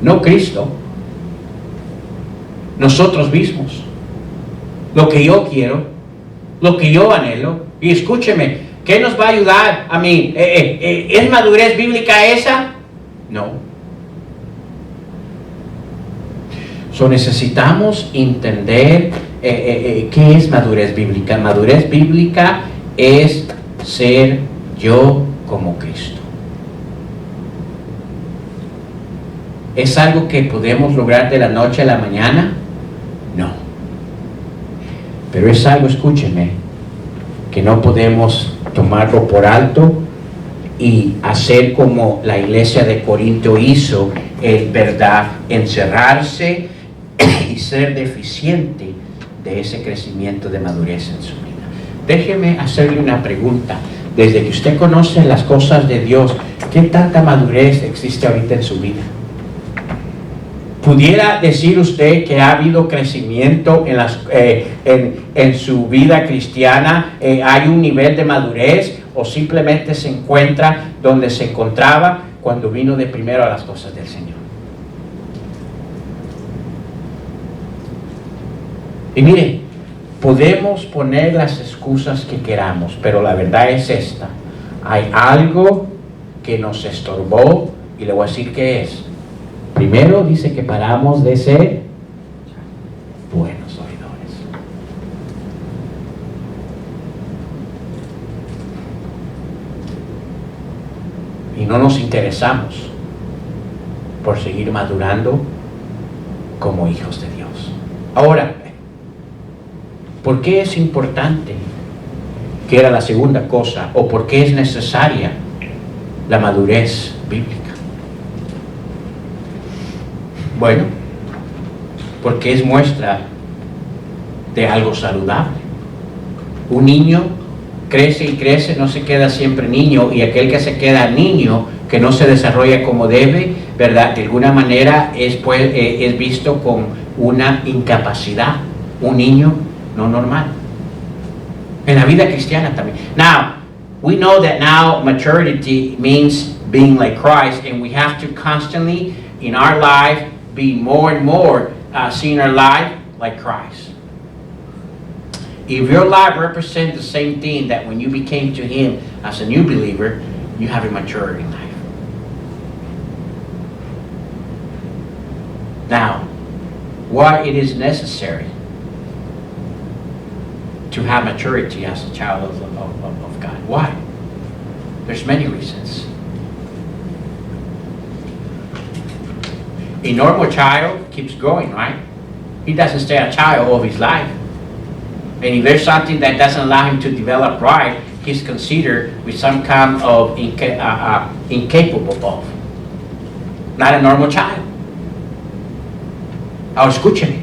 No Cristo, nosotros mismos, lo que yo quiero, lo que yo anhelo. Y escúcheme, ¿qué nos va a ayudar a mí? ¿Es madurez bíblica esa? No. So necesitamos entender qué es madurez bíblica. Madurez bíblica es ser yo como Cristo. ¿Es algo que podemos lograr de la noche a la mañana? No. Pero es algo, escúcheme, que no podemos tomarlo por alto y hacer como la iglesia de Corinto hizo, en verdad, encerrarse y ser deficiente de ese crecimiento de madurez en su vida. Déjeme hacerle una pregunta. Desde que usted conoce las cosas de Dios, ¿qué tanta madurez existe ahorita en su vida? ¿Pudiera decir usted que ha habido crecimiento en su vida cristiana? ¿Hay un nivel de madurez o simplemente se encuentra donde se encontraba cuando vino de primero a las cosas del Señor? Y mire, podemos poner las excusas que queramos, pero la verdad es esta. Hay algo que nos estorbó y le voy a decir qué es. Primero dice que paramos de ser buenos oidores. Y no nos interesamos por seguir madurando como hijos de Dios. Ahora, ¿por qué es importante? Que era la segunda cosa, o por qué es necesaria la madurez bíblica. Bueno, porque es muestra de algo saludable. Un niño crece y crece, no se queda siempre niño, y aquel que se queda niño, que no se desarrolla como debe, ¿verdad? De alguna manera es visto con una incapacidad, un niño no normal. En la vida cristiana también. Now, we know that now maturity means being like Christ, and we have to constantly in our life be more and more seeing our life like Christ. If your life represents the same thing that when you became to Him as a new believer, you have a maturity in life. Now, why it is necessary to have maturity as a child of God? Why? There's many reasons. A normal child keeps growing, right? He doesn't stay a child all of his life. And if there's something that doesn't allow him to develop right, he's considered with some kind of incapable of. Not a normal child. Ahora escúcheme.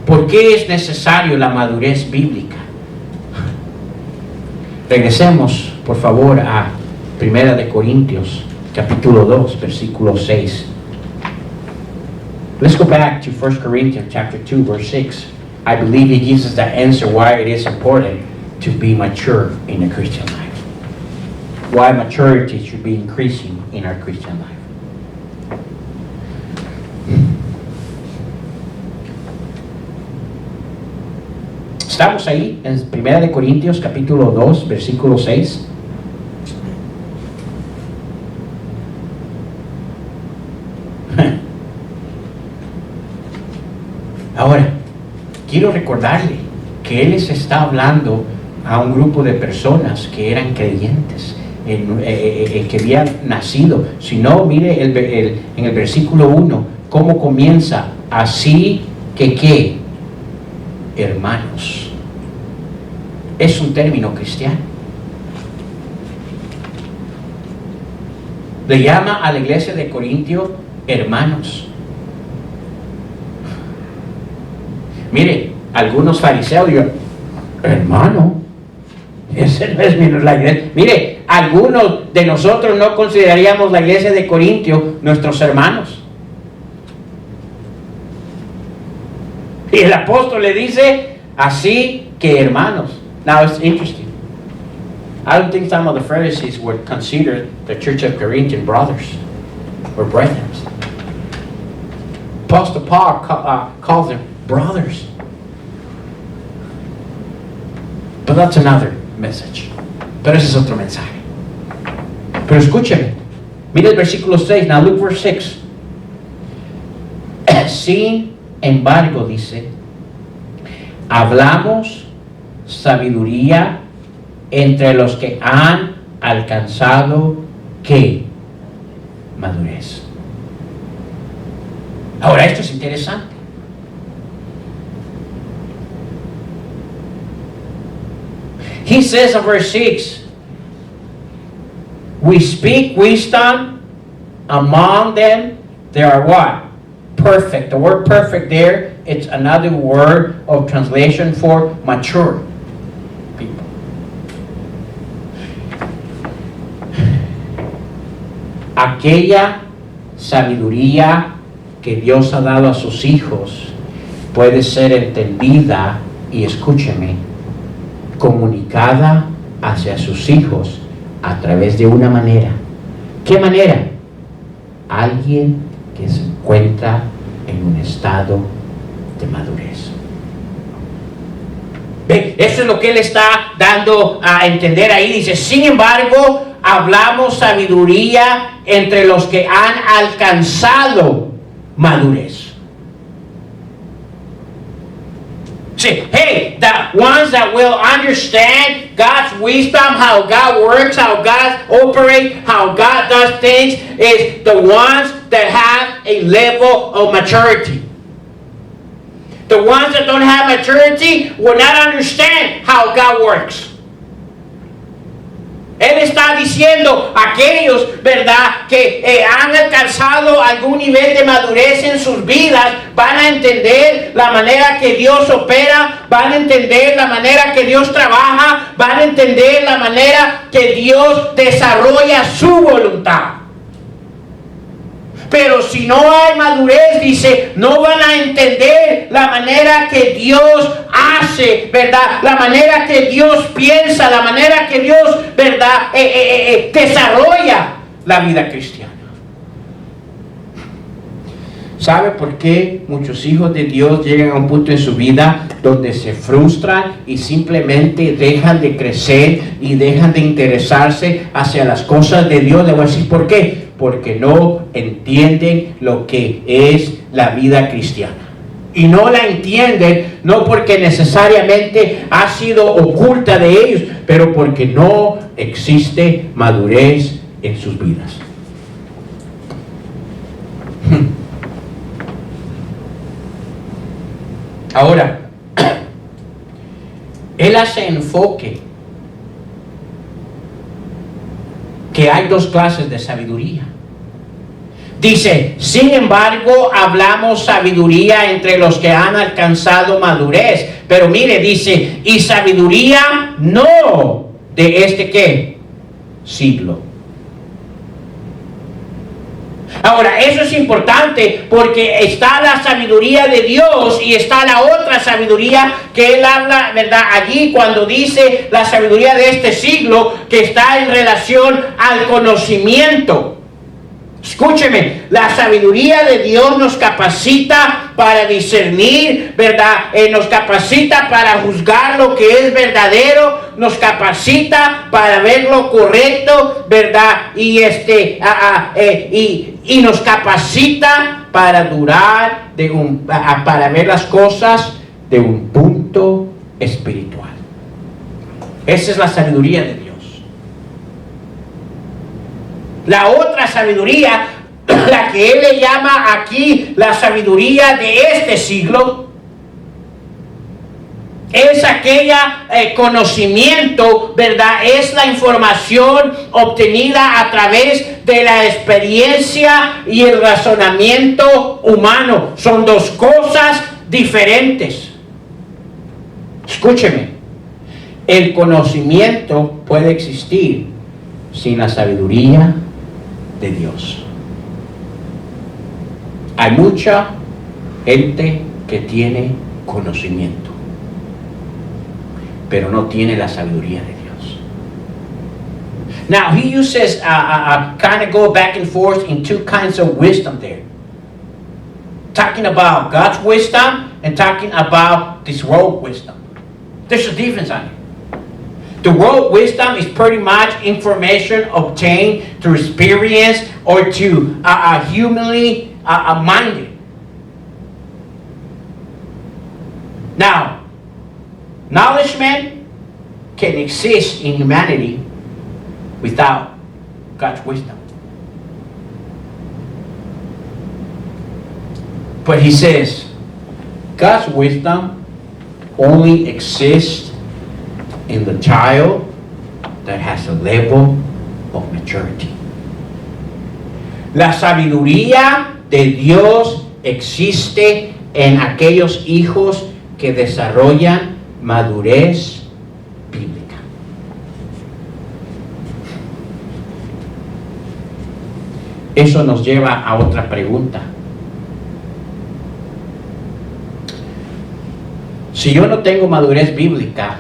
¿Por qué es necesario la madurez bíblica? Regresemos, por favor, a 1 de Corintios, capítulo 2, versículo 6. Let's go back to 1 Corinthians chapter 2, verse 6. I believe it gives us the answer why it is important to be mature in the Christian life. Why maturity should be increasing in our Christian life. Estamos ahí en 1 de Corintios capítulo 2, versículo 6. Ahora, quiero recordarle que Él les está hablando a un grupo de personas que eran creyentes, que habían nacido. Si no, mire en el versículo 1, cómo comienza. Así que, ¿qué? Hermanos. Es un término cristiano. Le llama a la iglesia de Corintio hermanos. Mire, algunos fariseos digan, hermano, ese no es la iglesia. Mire, algunos de nosotros no consideraríamos la iglesia de Corintio nuestros hermanos. Y el apóstol le dice, así que hermanos. Now it's interesting. I don't think some of the Pharisees would consider the church of Corinthian brothers or brethren. Apostle Paul calls them brothers. But that's another message. Pero ese es otro mensaje. Pero escúcheme. Mira el versículo 6. Now look verse 6. Sin embargo, dice, hablamos sabiduría entre los que han alcanzado ¿qué? Madurez. Ahora esto es interesante. He says in verse 6, we speak wisdom among them. They are what? Perfect. The word perfect there, it's another word of translation for mature people. Aquella sabiduría que Dios ha dado a sus hijos puede ser entendida, y escúcheme, comunicada hacia sus hijos a través de una manera. ¿Qué manera? Alguien que se encuentra en un estado de madurez. ¿Ve? Eso es lo que él está dando a entender ahí. Dice, sin embargo, hablamos sabiduría entre los que han alcanzado madurez. Say, hey, the ones that will understand God's wisdom, how God works, how God operates, how God does things, is the ones that have a level of maturity. The ones that don't have maturity will not understand how God works. Él está diciendo aquellos, ¿verdad?, que han alcanzado algún nivel de madurez en sus vidas, van a entender la manera que Dios opera, van a entender la manera que Dios trabaja, van a entender la manera que Dios desarrolla su voluntad. Pero si no hay madurez, dice, no van a entender la manera que Dios hace, ¿verdad? La manera que Dios piensa, la manera que Dios, ¿verdad?, desarrolla la vida cristiana. ¿Sabe por qué muchos hijos de Dios llegan a un punto en su vida donde se frustran y simplemente dejan de crecer y dejan de interesarse hacia las cosas de Dios? Le voy a decir por qué. Porque no entienden lo que es la vida cristiana. Y no la entienden, no porque necesariamente ha sido oculta de ellos, pero porque no existe madurez en sus vidas. Ahora, él hace enfoque que hay dos clases de sabiduría. Dice, sin embargo, hablamos sabiduría entre los que han alcanzado madurez. Pero mire, dice, y sabiduría no de este ¿qué? Siglo. Ahora, eso es importante porque está la sabiduría de Dios y está la otra sabiduría que él habla, ¿verdad? Allí cuando dice la sabiduría de este siglo que está en relación al conocimiento. Escúcheme, la sabiduría de Dios nos capacita para discernir, ¿verdad? Nos capacita para juzgar lo que es verdadero, nos capacita para ver lo correcto, ¿verdad? Y y nos capacita para durar para ver las cosas de un punto espiritual. Esa es la sabiduría de Dios. La otra sabiduría, la que él le llama aquí la sabiduría de este siglo, es aquella conocimiento, ¿verdad? Es la información obtenida a través de la experiencia y el razonamiento humano. Son dos cosas diferentes. Escúcheme, el conocimiento puede existir sin la sabiduría de Dios. Hay mucha gente que tiene conocimiento, pero no tiene la sabiduría de Dios. Now he uses kind of go back and forth in two kinds of wisdom there. Talking about God's wisdom and talking about this world wisdom. There's a difference on it. The world wisdom is pretty much information obtained through experience or to humanly minded. Now, knowledge can exist in humanity without God's wisdom. But he says, God's wisdom only exists in the child that has a level of maturity. La sabiduría de Dios existe en aquellos hijos que desarrollan madurez bíblica. Eso nos lleva a otra pregunta. Si yo no tengo madurez bíblica,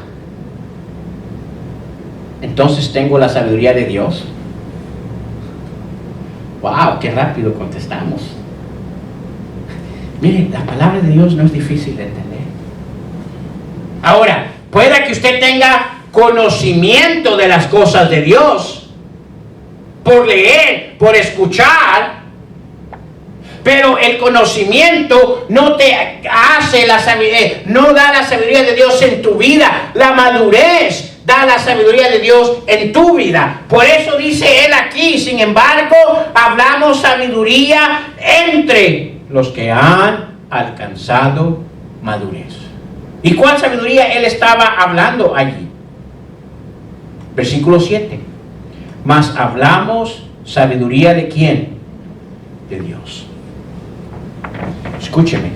entonces tengo la sabiduría de Dios. ¡Wow! ¡Qué rápido contestamos! Miren, la palabra de Dios no es difícil de entender. Ahora, puede que usted tenga conocimiento de las cosas de Dios por leer, por escuchar, pero el conocimiento no te hace la sabiduría, no da la sabiduría de Dios en tu vida. La madurez da la sabiduría de Dios en tu vida. Por eso dice él aquí, sin embargo, hablamos sabiduría entre los que han alcanzado madurez. ¿Y cuál sabiduría él estaba hablando allí? Versículo 7. Mas hablamos sabiduría de ¿quién? De Dios. Escúcheme.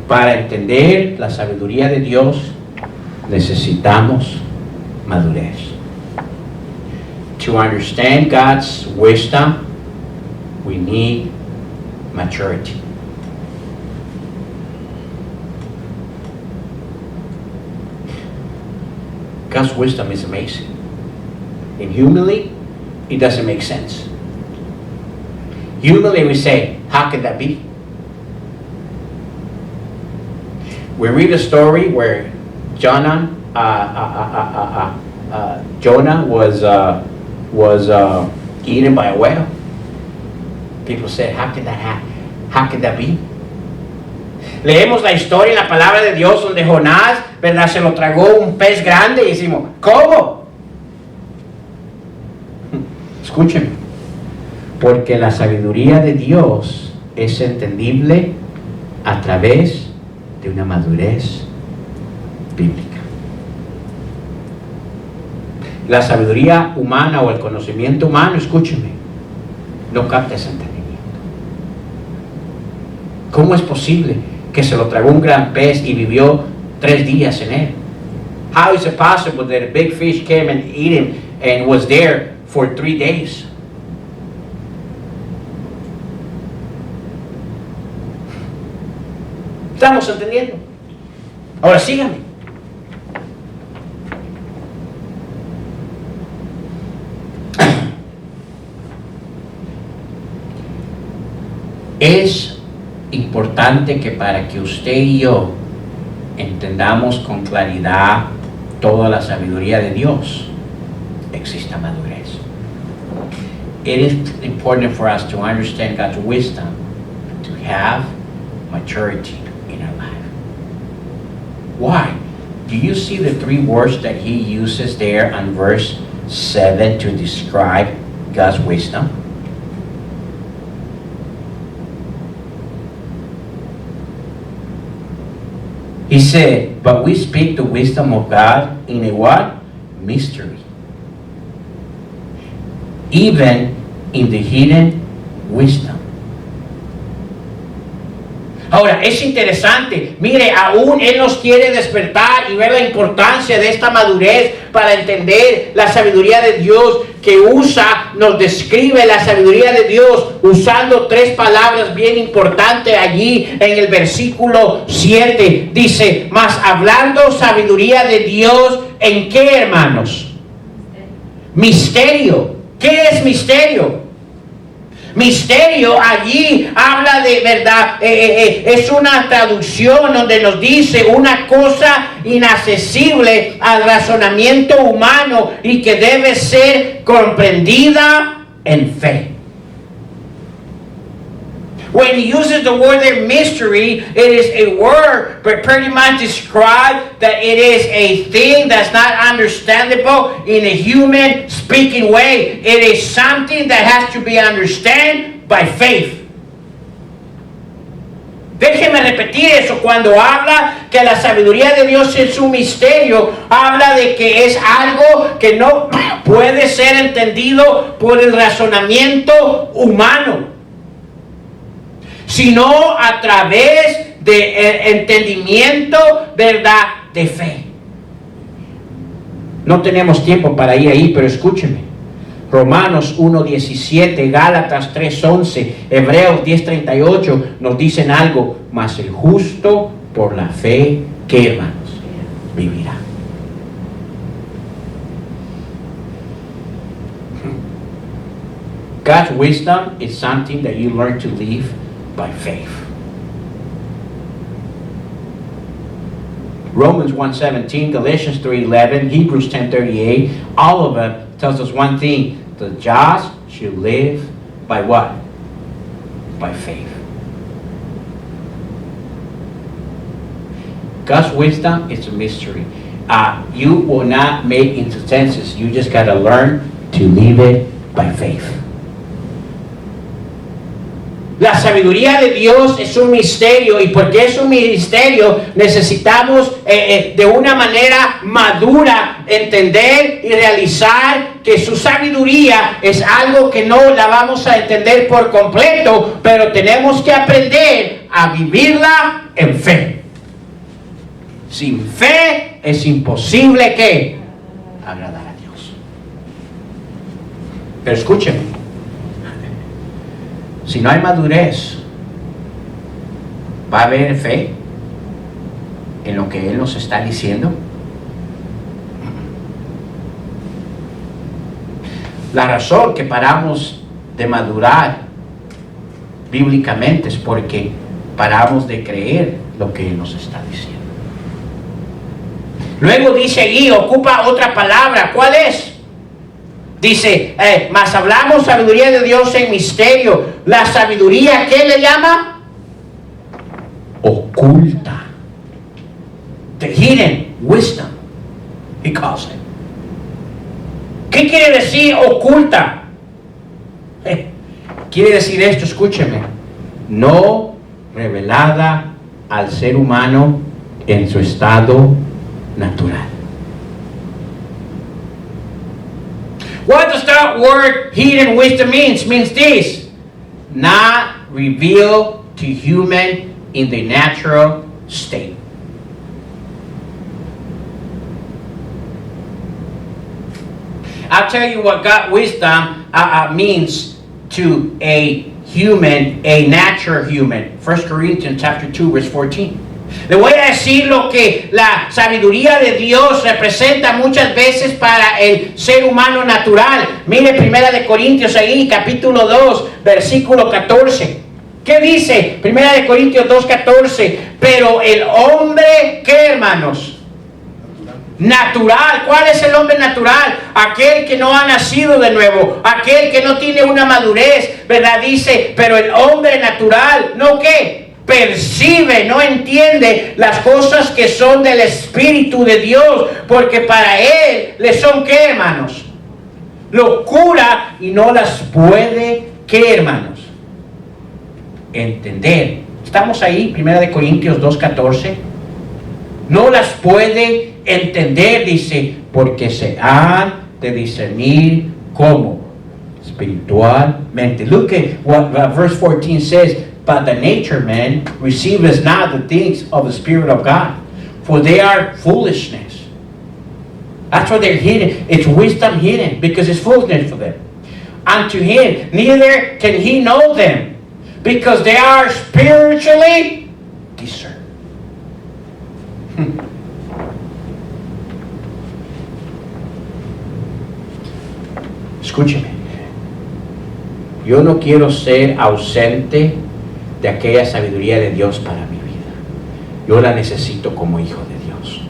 Para entender la sabiduría de Dios necesitamos madurez. To understand God's wisdom, we need maturity. God's wisdom is amazing. And humanly, it doesn't make sense. Humanly we say, how could that be? We read a story where Jonah was eaten by a whale. People said, how could that happen? How could that be? Leemos la historia en la palabra de Dios donde Jonás, ¿verdad? Se lo tragó un pez grande y decimos, ¿cómo? Escúchenme, porque la sabiduría de Dios es entendible a través de una madurez bíblica. La sabiduría humana o el conocimiento humano, escúchenme, no capta ese entendimiento. ¿Cómo es posible que se lo tragó un gran pez y vivió 3 días en él? How is it possible that a big fish came and ate him and was there for 3 days? ¿Estamos entendiendo? Ahora síganme. Es importante que para que usted y yo entendamos con claridad toda la sabiduría de Dios, exista madurez. It is important for us to understand God's wisdom, to have maturity in our life. Why? Do you see the 3 words that he uses there on verse 7 to describe God's wisdom? He said, but we speak the wisdom of God in a what? Mystery. Even in the hidden wisdom. Ahora, es interesante, mire, aún Él nos quiere despertar y ver la importancia de esta madurez para entender la sabiduría de Dios que usa, nos describe la sabiduría de Dios usando 3 palabras bien importantes allí en el versículo 7. Dice, mas hablando sabiduría de Dios, ¿en qué, hermanos? Misterio. ¿Qué es misterio? Misterio allí habla de verdad, es una traducción donde nos dice una cosa inaccesible al razonamiento humano y que debe ser comprendida en fe. When he uses the word there, mystery, it is a word, but pretty much describe that it is a thing that's not understandable in a human speaking way. It is something that has to be understood by faith. Déjeme repetir eso, cuando habla que la sabiduría de Dios es un misterio, habla de que es algo que no puede ser entendido por el razonamiento humano, sino a través de entendimiento, verdad, de fe. No tenemos tiempo para ir ahí, pero escúcheme. Romanos 1:17, Gálatas 3:11, Hebreos 10:38 nos dicen algo, mas el justo por la fe, ¿qué, hermanos? Vivirá. God's wisdom is something that you learn to live by faith. Romans 1:17, Galatians 3:11, Hebrews 10:38, all of it tells us one thing: the just should live by what? By faith. God's wisdom is a mystery. You will not make into senses. You just got to learn to live it by faith. La sabiduría de Dios es un misterio, y porque es un misterio necesitamos de una manera madura entender y realizar que su sabiduría es algo que no la vamos a entender por completo, pero tenemos que aprender a vivirla en fe. Sin fe es imposible que agradar a Dios. Pero escúcheme. Si no hay madurez, ¿va a haber fe en lo que Él nos está diciendo? La razón que paramos de madurar bíblicamente es porque paramos de creer lo que Él nos está diciendo. Luego dice allí, ocupa otra palabra. ¿Cuál es? Dice, mas hablamos sabiduría de Dios en misterio. La sabiduría, ¿qué le llama? Oculta. The hidden wisdom, he calls it. ¿Qué quiere decir oculta? Quiere decir esto, escúcheme. No revelada al ser humano en su estado natural. What does that word hidden wisdom means? Means this: not revealed to human in the natural state. I'll tell you what God wisdom means to a human, a natural human. 1 Corinthians chapter 2, verse 14. Le voy a decir lo que la sabiduría de Dios representa muchas veces para el ser humano natural. Mire 1 de Corintios ahí, capítulo 2, versículo 14. ¿Qué dice? 1 de Corintios 2, 14. Pero el hombre, ¿qué, hermanos? Natural. ¿Cuál es el hombre natural? Aquel que no ha nacido de nuevo, aquel que no tiene una madurez, ¿verdad? Dice, pero el hombre natural, ¿no qué? Percibe, no entiende las cosas que son del Espíritu de Dios, porque para él le son, ¿qué, hermanos? Locura, y no las puede, ¿qué, hermanos? Entender. Estamos ahí, 1 de Corintios 2:14. No las puede entender, dice, porque se han de discernir como espiritualmente. Look at what verse 14 says. But the nature man receiveth not the things of the Spirit of God, for they are foolishness. That's why they're hidden. It's wisdom hidden, because it's foolishness for them. Unto him, neither can he know them, because they are spiritually discerned. Escúcheme. Yo no quiero ser ausente de aquella sabiduría de Dios para mi vida. Yo la necesito como hijo de Dios.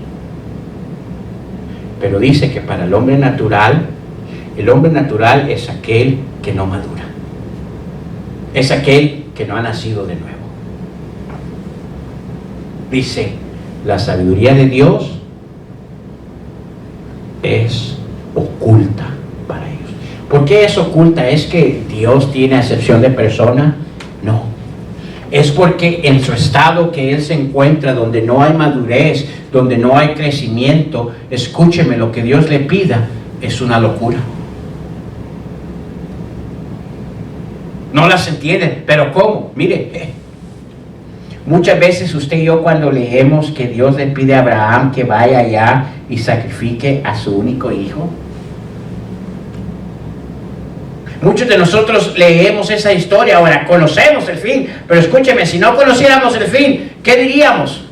Pero dice que para el hombre natural es aquel que no madura. Es aquel que no ha nacido de nuevo. Dice, la sabiduría de Dios es oculta para ellos. ¿Por qué es oculta? ¿Es que Dios tiene acepción de persona? No. Es porque en su estado que Él se encuentra, donde no hay madurez, donde no hay crecimiento, escúcheme, lo que Dios le pida es una locura. No las entienden, pero ¿cómo? Mire, muchas veces usted y yo cuando leemos que Dios le pide a Abraham que vaya allá y sacrifique a su único hijo, muchos de nosotros leemos esa historia, ahora conocemos el fin, pero escúcheme, si no conociéramos el fin, ¿qué diríamos?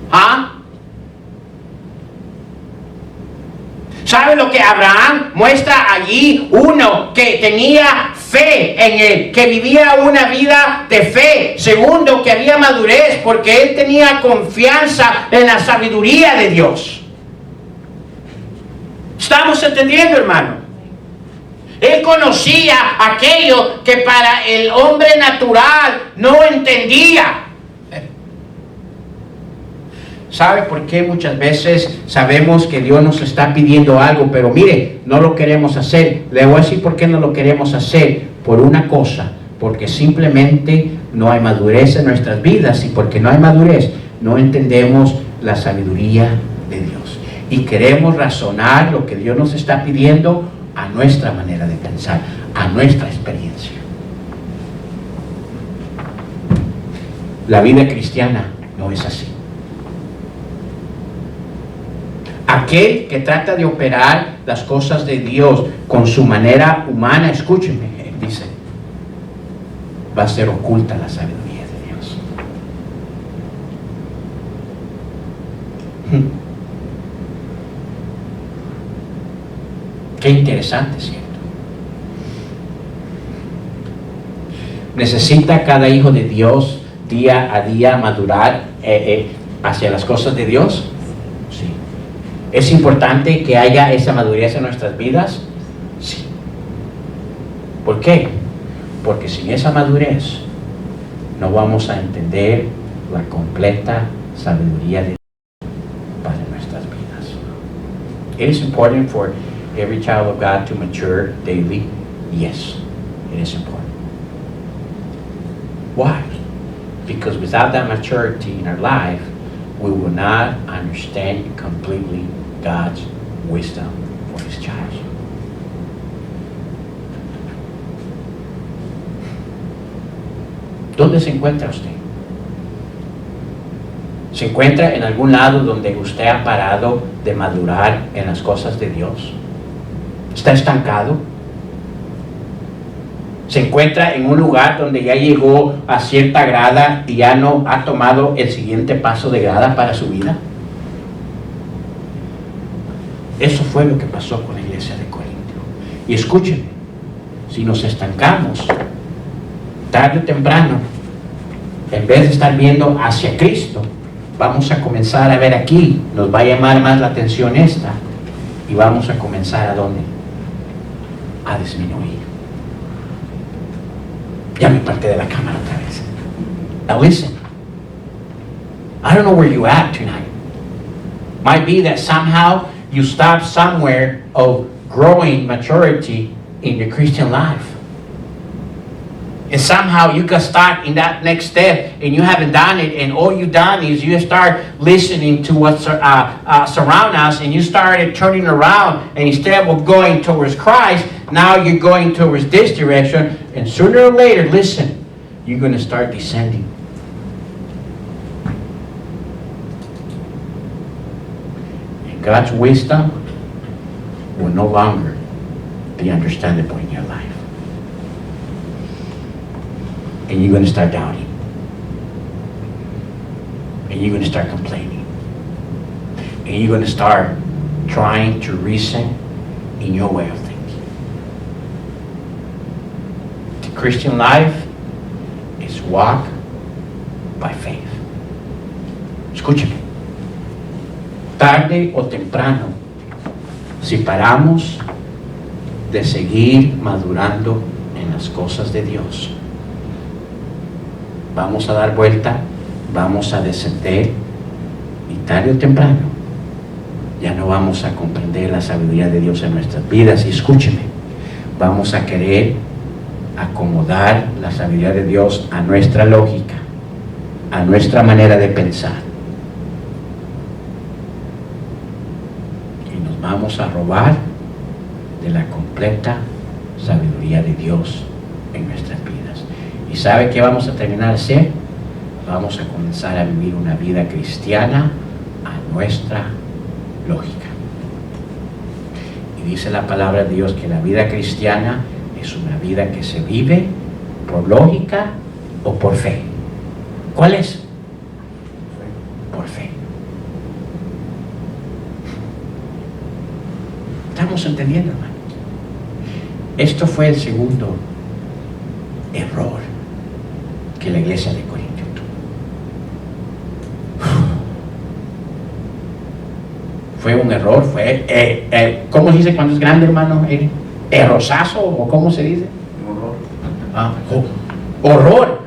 ¿Ah? ¿Sabe lo que Abraham muestra allí? Uno, que tenía fe en él, que vivía una vida de fe. Segundo, que había madurez, porque él tenía confianza en la sabiduría de Dios. ¿Estamos entendiendo, hermano? Él conocía aquello que para el hombre natural no entendía. ¿Sabe por qué muchas veces sabemos que Dios nos está pidiendo algo, pero mire, no lo queremos hacer? Le voy a decir por qué no lo queremos hacer. Por una cosa, porque simplemente no hay madurez en nuestras vidas, y porque no hay madurez, no entendemos la sabiduría de Dios. Y queremos razonar lo que Dios nos está pidiendo a nuestra manera de pensar, a nuestra experiencia. La vida cristiana no es así. Aquel que trata de operar las cosas de Dios con su manera humana, escúcheme, dice, va a ser oculta la sabiduría de Dios. Qué interesante, ¿cierto? ¿Necesita cada hijo de Dios día a día madurar hacia las cosas de Dios? Sí. ¿Es importante que haya esa madurez en nuestras vidas? Sí. ¿Por qué? Porque sin esa madurez no vamos a entender la completa sabiduría de Dios para nuestras vidas. It is important for every child of God to mature daily. Yes, it is important. Why? Because without that maturity in our life, we will not understand completely God's wisdom for His child. ¿Dónde se encuentra usted? ¿Se encuentra en algún lado donde usted ha parado de madurar en las cosas de Dios? ¿Está estancado? ¿Se encuentra en un lugar donde ya llegó a cierta grada y ya no ha tomado el siguiente paso de grada para su vida? Eso fue lo que pasó con la iglesia de Corintio. Y escúchenme, si nos estancamos, tarde o temprano, en vez de estar viendo hacia Cristo, vamos a comenzar a ver aquí, nos va a llamar más la atención esta, y vamos a comenzar ¿a dónde? A disminuir. Ya me parte de la cámara otra vez. Now listen, I don't know where you at tonight. Might be that somehow you stop somewhere of growing maturity in your Christian life. And somehow you got stuck in that next step and you haven't done it, and all you've done is you start listening to what surround us, and you started turning around, and instead of going towards Christ, now you're going towards this direction, and sooner or later, listen, you're going to start descending. And God's wisdom will no longer be understandable in your life. And you're going to start doubting. And you're going to start complaining. And you're going to start trying to reason in your way of thinking. The Christian life is walk by faith. Escúchame. Tarde o temprano, si paramos de seguir madurando en las cosas de Dios, vamos a dar vuelta, vamos a descender, y tarde o temprano ya no vamos a comprender la sabiduría de Dios en nuestras vidas. Y escúcheme, vamos a querer acomodar la sabiduría de Dios a nuestra lógica, a nuestra manera de pensar, y nos vamos a robar de la completa sabiduría de Dios en nuestras vidas. ¿Y sabe qué vamos a terminar de hacer? Vamos a comenzar a vivir una vida cristiana a nuestra lógica. Y dice la palabra de Dios que la vida cristiana es una vida que se vive por lógica o por fe. ¿Cuál es? Por fe. ¿Estamos entendiendo, hermano? Esto fue el segundo error que la iglesia de Corinto tuvo. Fue un error, fue, ¿cómo se dice cuando es grande, hermano? ¿Errosazo o cómo se dice? Horror.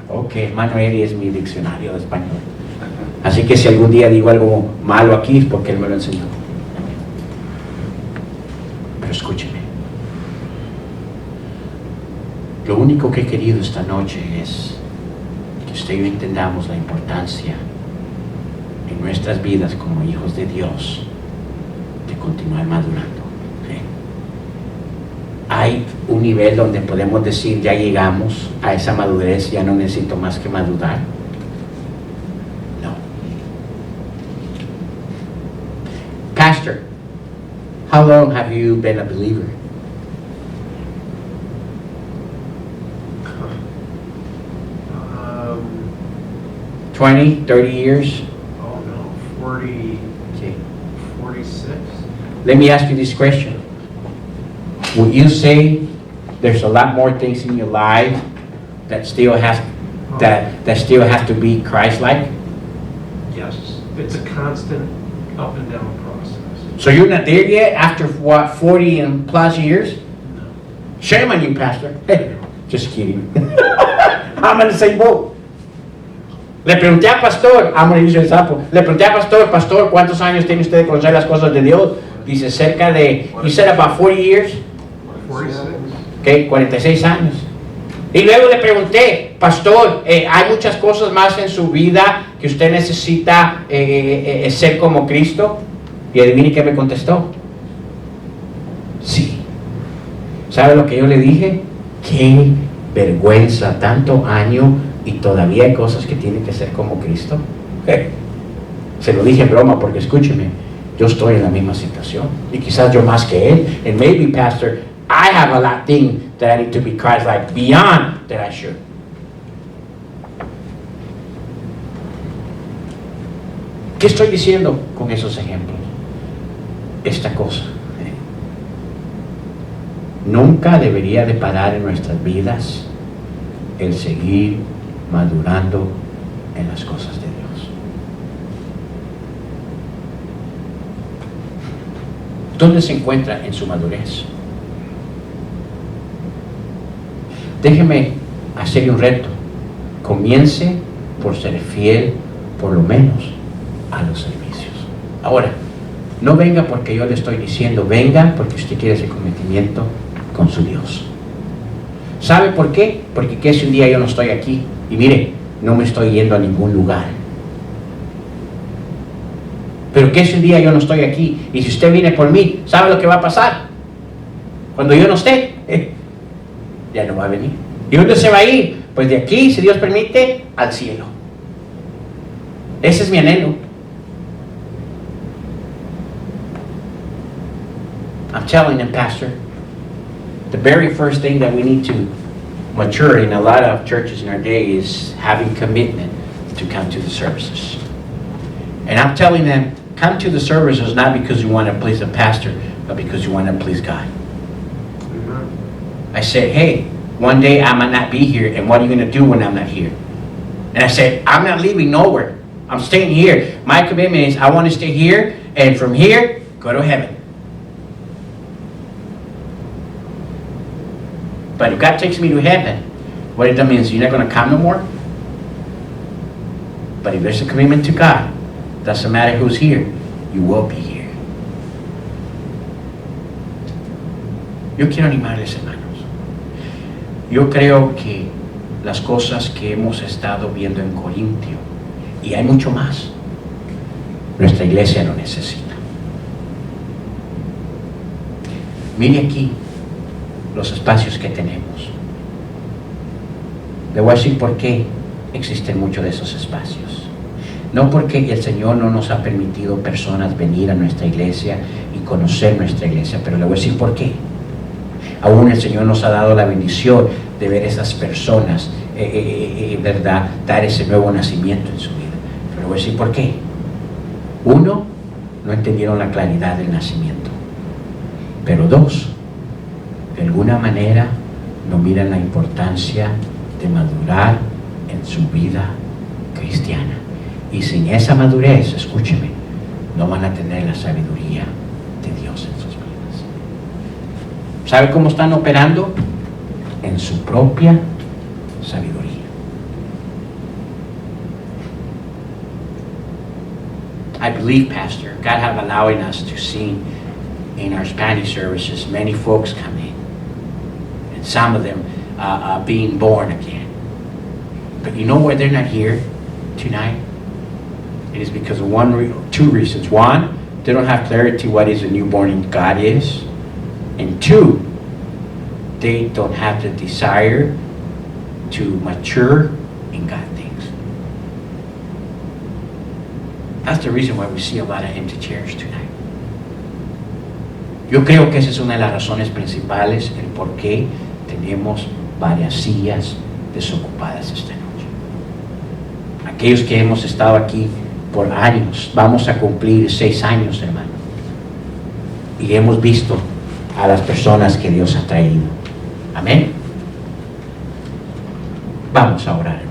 Ok, hermano, Eri es mi diccionario de español. Así que si algún día digo algo malo aquí es porque él me lo enseñó. Pero escúcheme. Lo único que he querido esta noche es que usted y yo entendamos la importancia en nuestras vidas como hijos de Dios de continuar madurando. ¿Sí? Hay un nivel donde podemos decir ya llegamos a esa madurez, ya no necesito más que madurar. No. Pastor, how long have you been a believer? 20, 30 years? Oh no, 40, Okay. 46? Let me ask you this question. Would you say there's a lot more things in your life that still have to be Christ-like? Yes, it's a constant up and down process. So you're not there yet after what, 40 and plus years? No. Shame on you, Pastor. Just kidding. I'm in the same boat. Le pregunté a Pastor, I'm going to use el sapo. Le pregunté a Pastor, ¿cuántos años tiene usted de conocer las cosas de Dios? Dice cerca de, he said about 40 years. 46. Okay, 46 años. Y luego le pregunté, Pastor, ¿hay muchas cosas más en su vida que usted necesita ser como Cristo? Y adivine qué me contestó. Sí. ¿Sabe lo que yo le dije? Qué vergüenza, tanto año y todavía hay cosas que tienen que ser como Cristo. Se lo dije en broma porque escúcheme, yo estoy en la misma situación y quizás yo más que él. And maybe, Pastor, I have a lot of things that I need to be Christ-like beyond that I should. ¿Qué estoy diciendo con esos ejemplos? Esta cosa. Nunca debería de parar en nuestras vidas el seguir madurando en las cosas de Dios. ¿Dónde se encuentra en su madurez? Déjeme hacerle un reto. Comience por ser fiel, por lo menos, a los servicios. Ahora, no venga porque yo le estoy diciendo, venga porque usted quiere ese comprometimiento con su Dios. ¿Sabe por qué? Porque que si un día yo no estoy aquí, y mire, no me estoy yendo a ningún lugar. Pero que si un día yo no estoy aquí, y si usted viene por mí, ¿sabe lo que va a pasar? Cuando yo no esté, ya no va a venir. ¿Y dónde se va a ir? Pues de aquí, si Dios permite, al cielo. Ese es mi anhelo. I'm telling them, Pastor, the very first thing that we need to mature in a lot of churches in our day is having commitment to come to the services. And I'm telling them, come to the services not because you want to please the pastor, but because you want to please God. Amen. I said, hey, one day I might not be here, and what are you going to do when I'm not here? And I said, I'm not leaving nowhere. I'm staying here. My commitment is I want to stay here, and from here, go to heaven. But if God takes me to heaven, what it means, you're not going to come no more? But if there's a commitment to God, doesn't matter who's here, you will be here. Yo quiero animarles, hermanos. Yo creo que las cosas que hemos estado viendo en Corintio, y hay mucho más, nuestra iglesia lo necesita. Mire aquí los espacios que tenemos. Le voy a decir por qué existen muchos de esos espacios. No porque el Señor no nos ha permitido personas venir a nuestra iglesia y conocer nuestra iglesia, pero le voy a decir por qué. Aún el Señor nos ha dado la bendición de ver esas personas, ¿verdad? Dar ese nuevo nacimiento en su vida. Pero le voy a decir por qué. Uno, no entendieron la claridad del nacimiento. Pero dos, de alguna manera no miran la importancia de madurar en su vida cristiana. Y sin esa madurez, escúcheme, no van a tener la sabiduría de Dios en sus vidas. ¿Sabe cómo están operando? En su propia sabiduría. I believe, Pastor, God have allowing us to see in our Spanish services many folks come in. Some of them being born again. But you know why they're not here tonight? It is because of two reasons. One, they don't have clarity what is a newborn in God is. And two, they don't have the desire to mature in God things. That's the reason why we see a lot of empty chairs tonight. Yo creo que esa es una de las razones principales, el por qué tenemos varias sillas desocupadas esta noche. Aquellos que hemos estado aquí por años, vamos a cumplir 6 años, hermano, y hemos visto a las personas que Dios ha traído. Amén. Vamos a orar.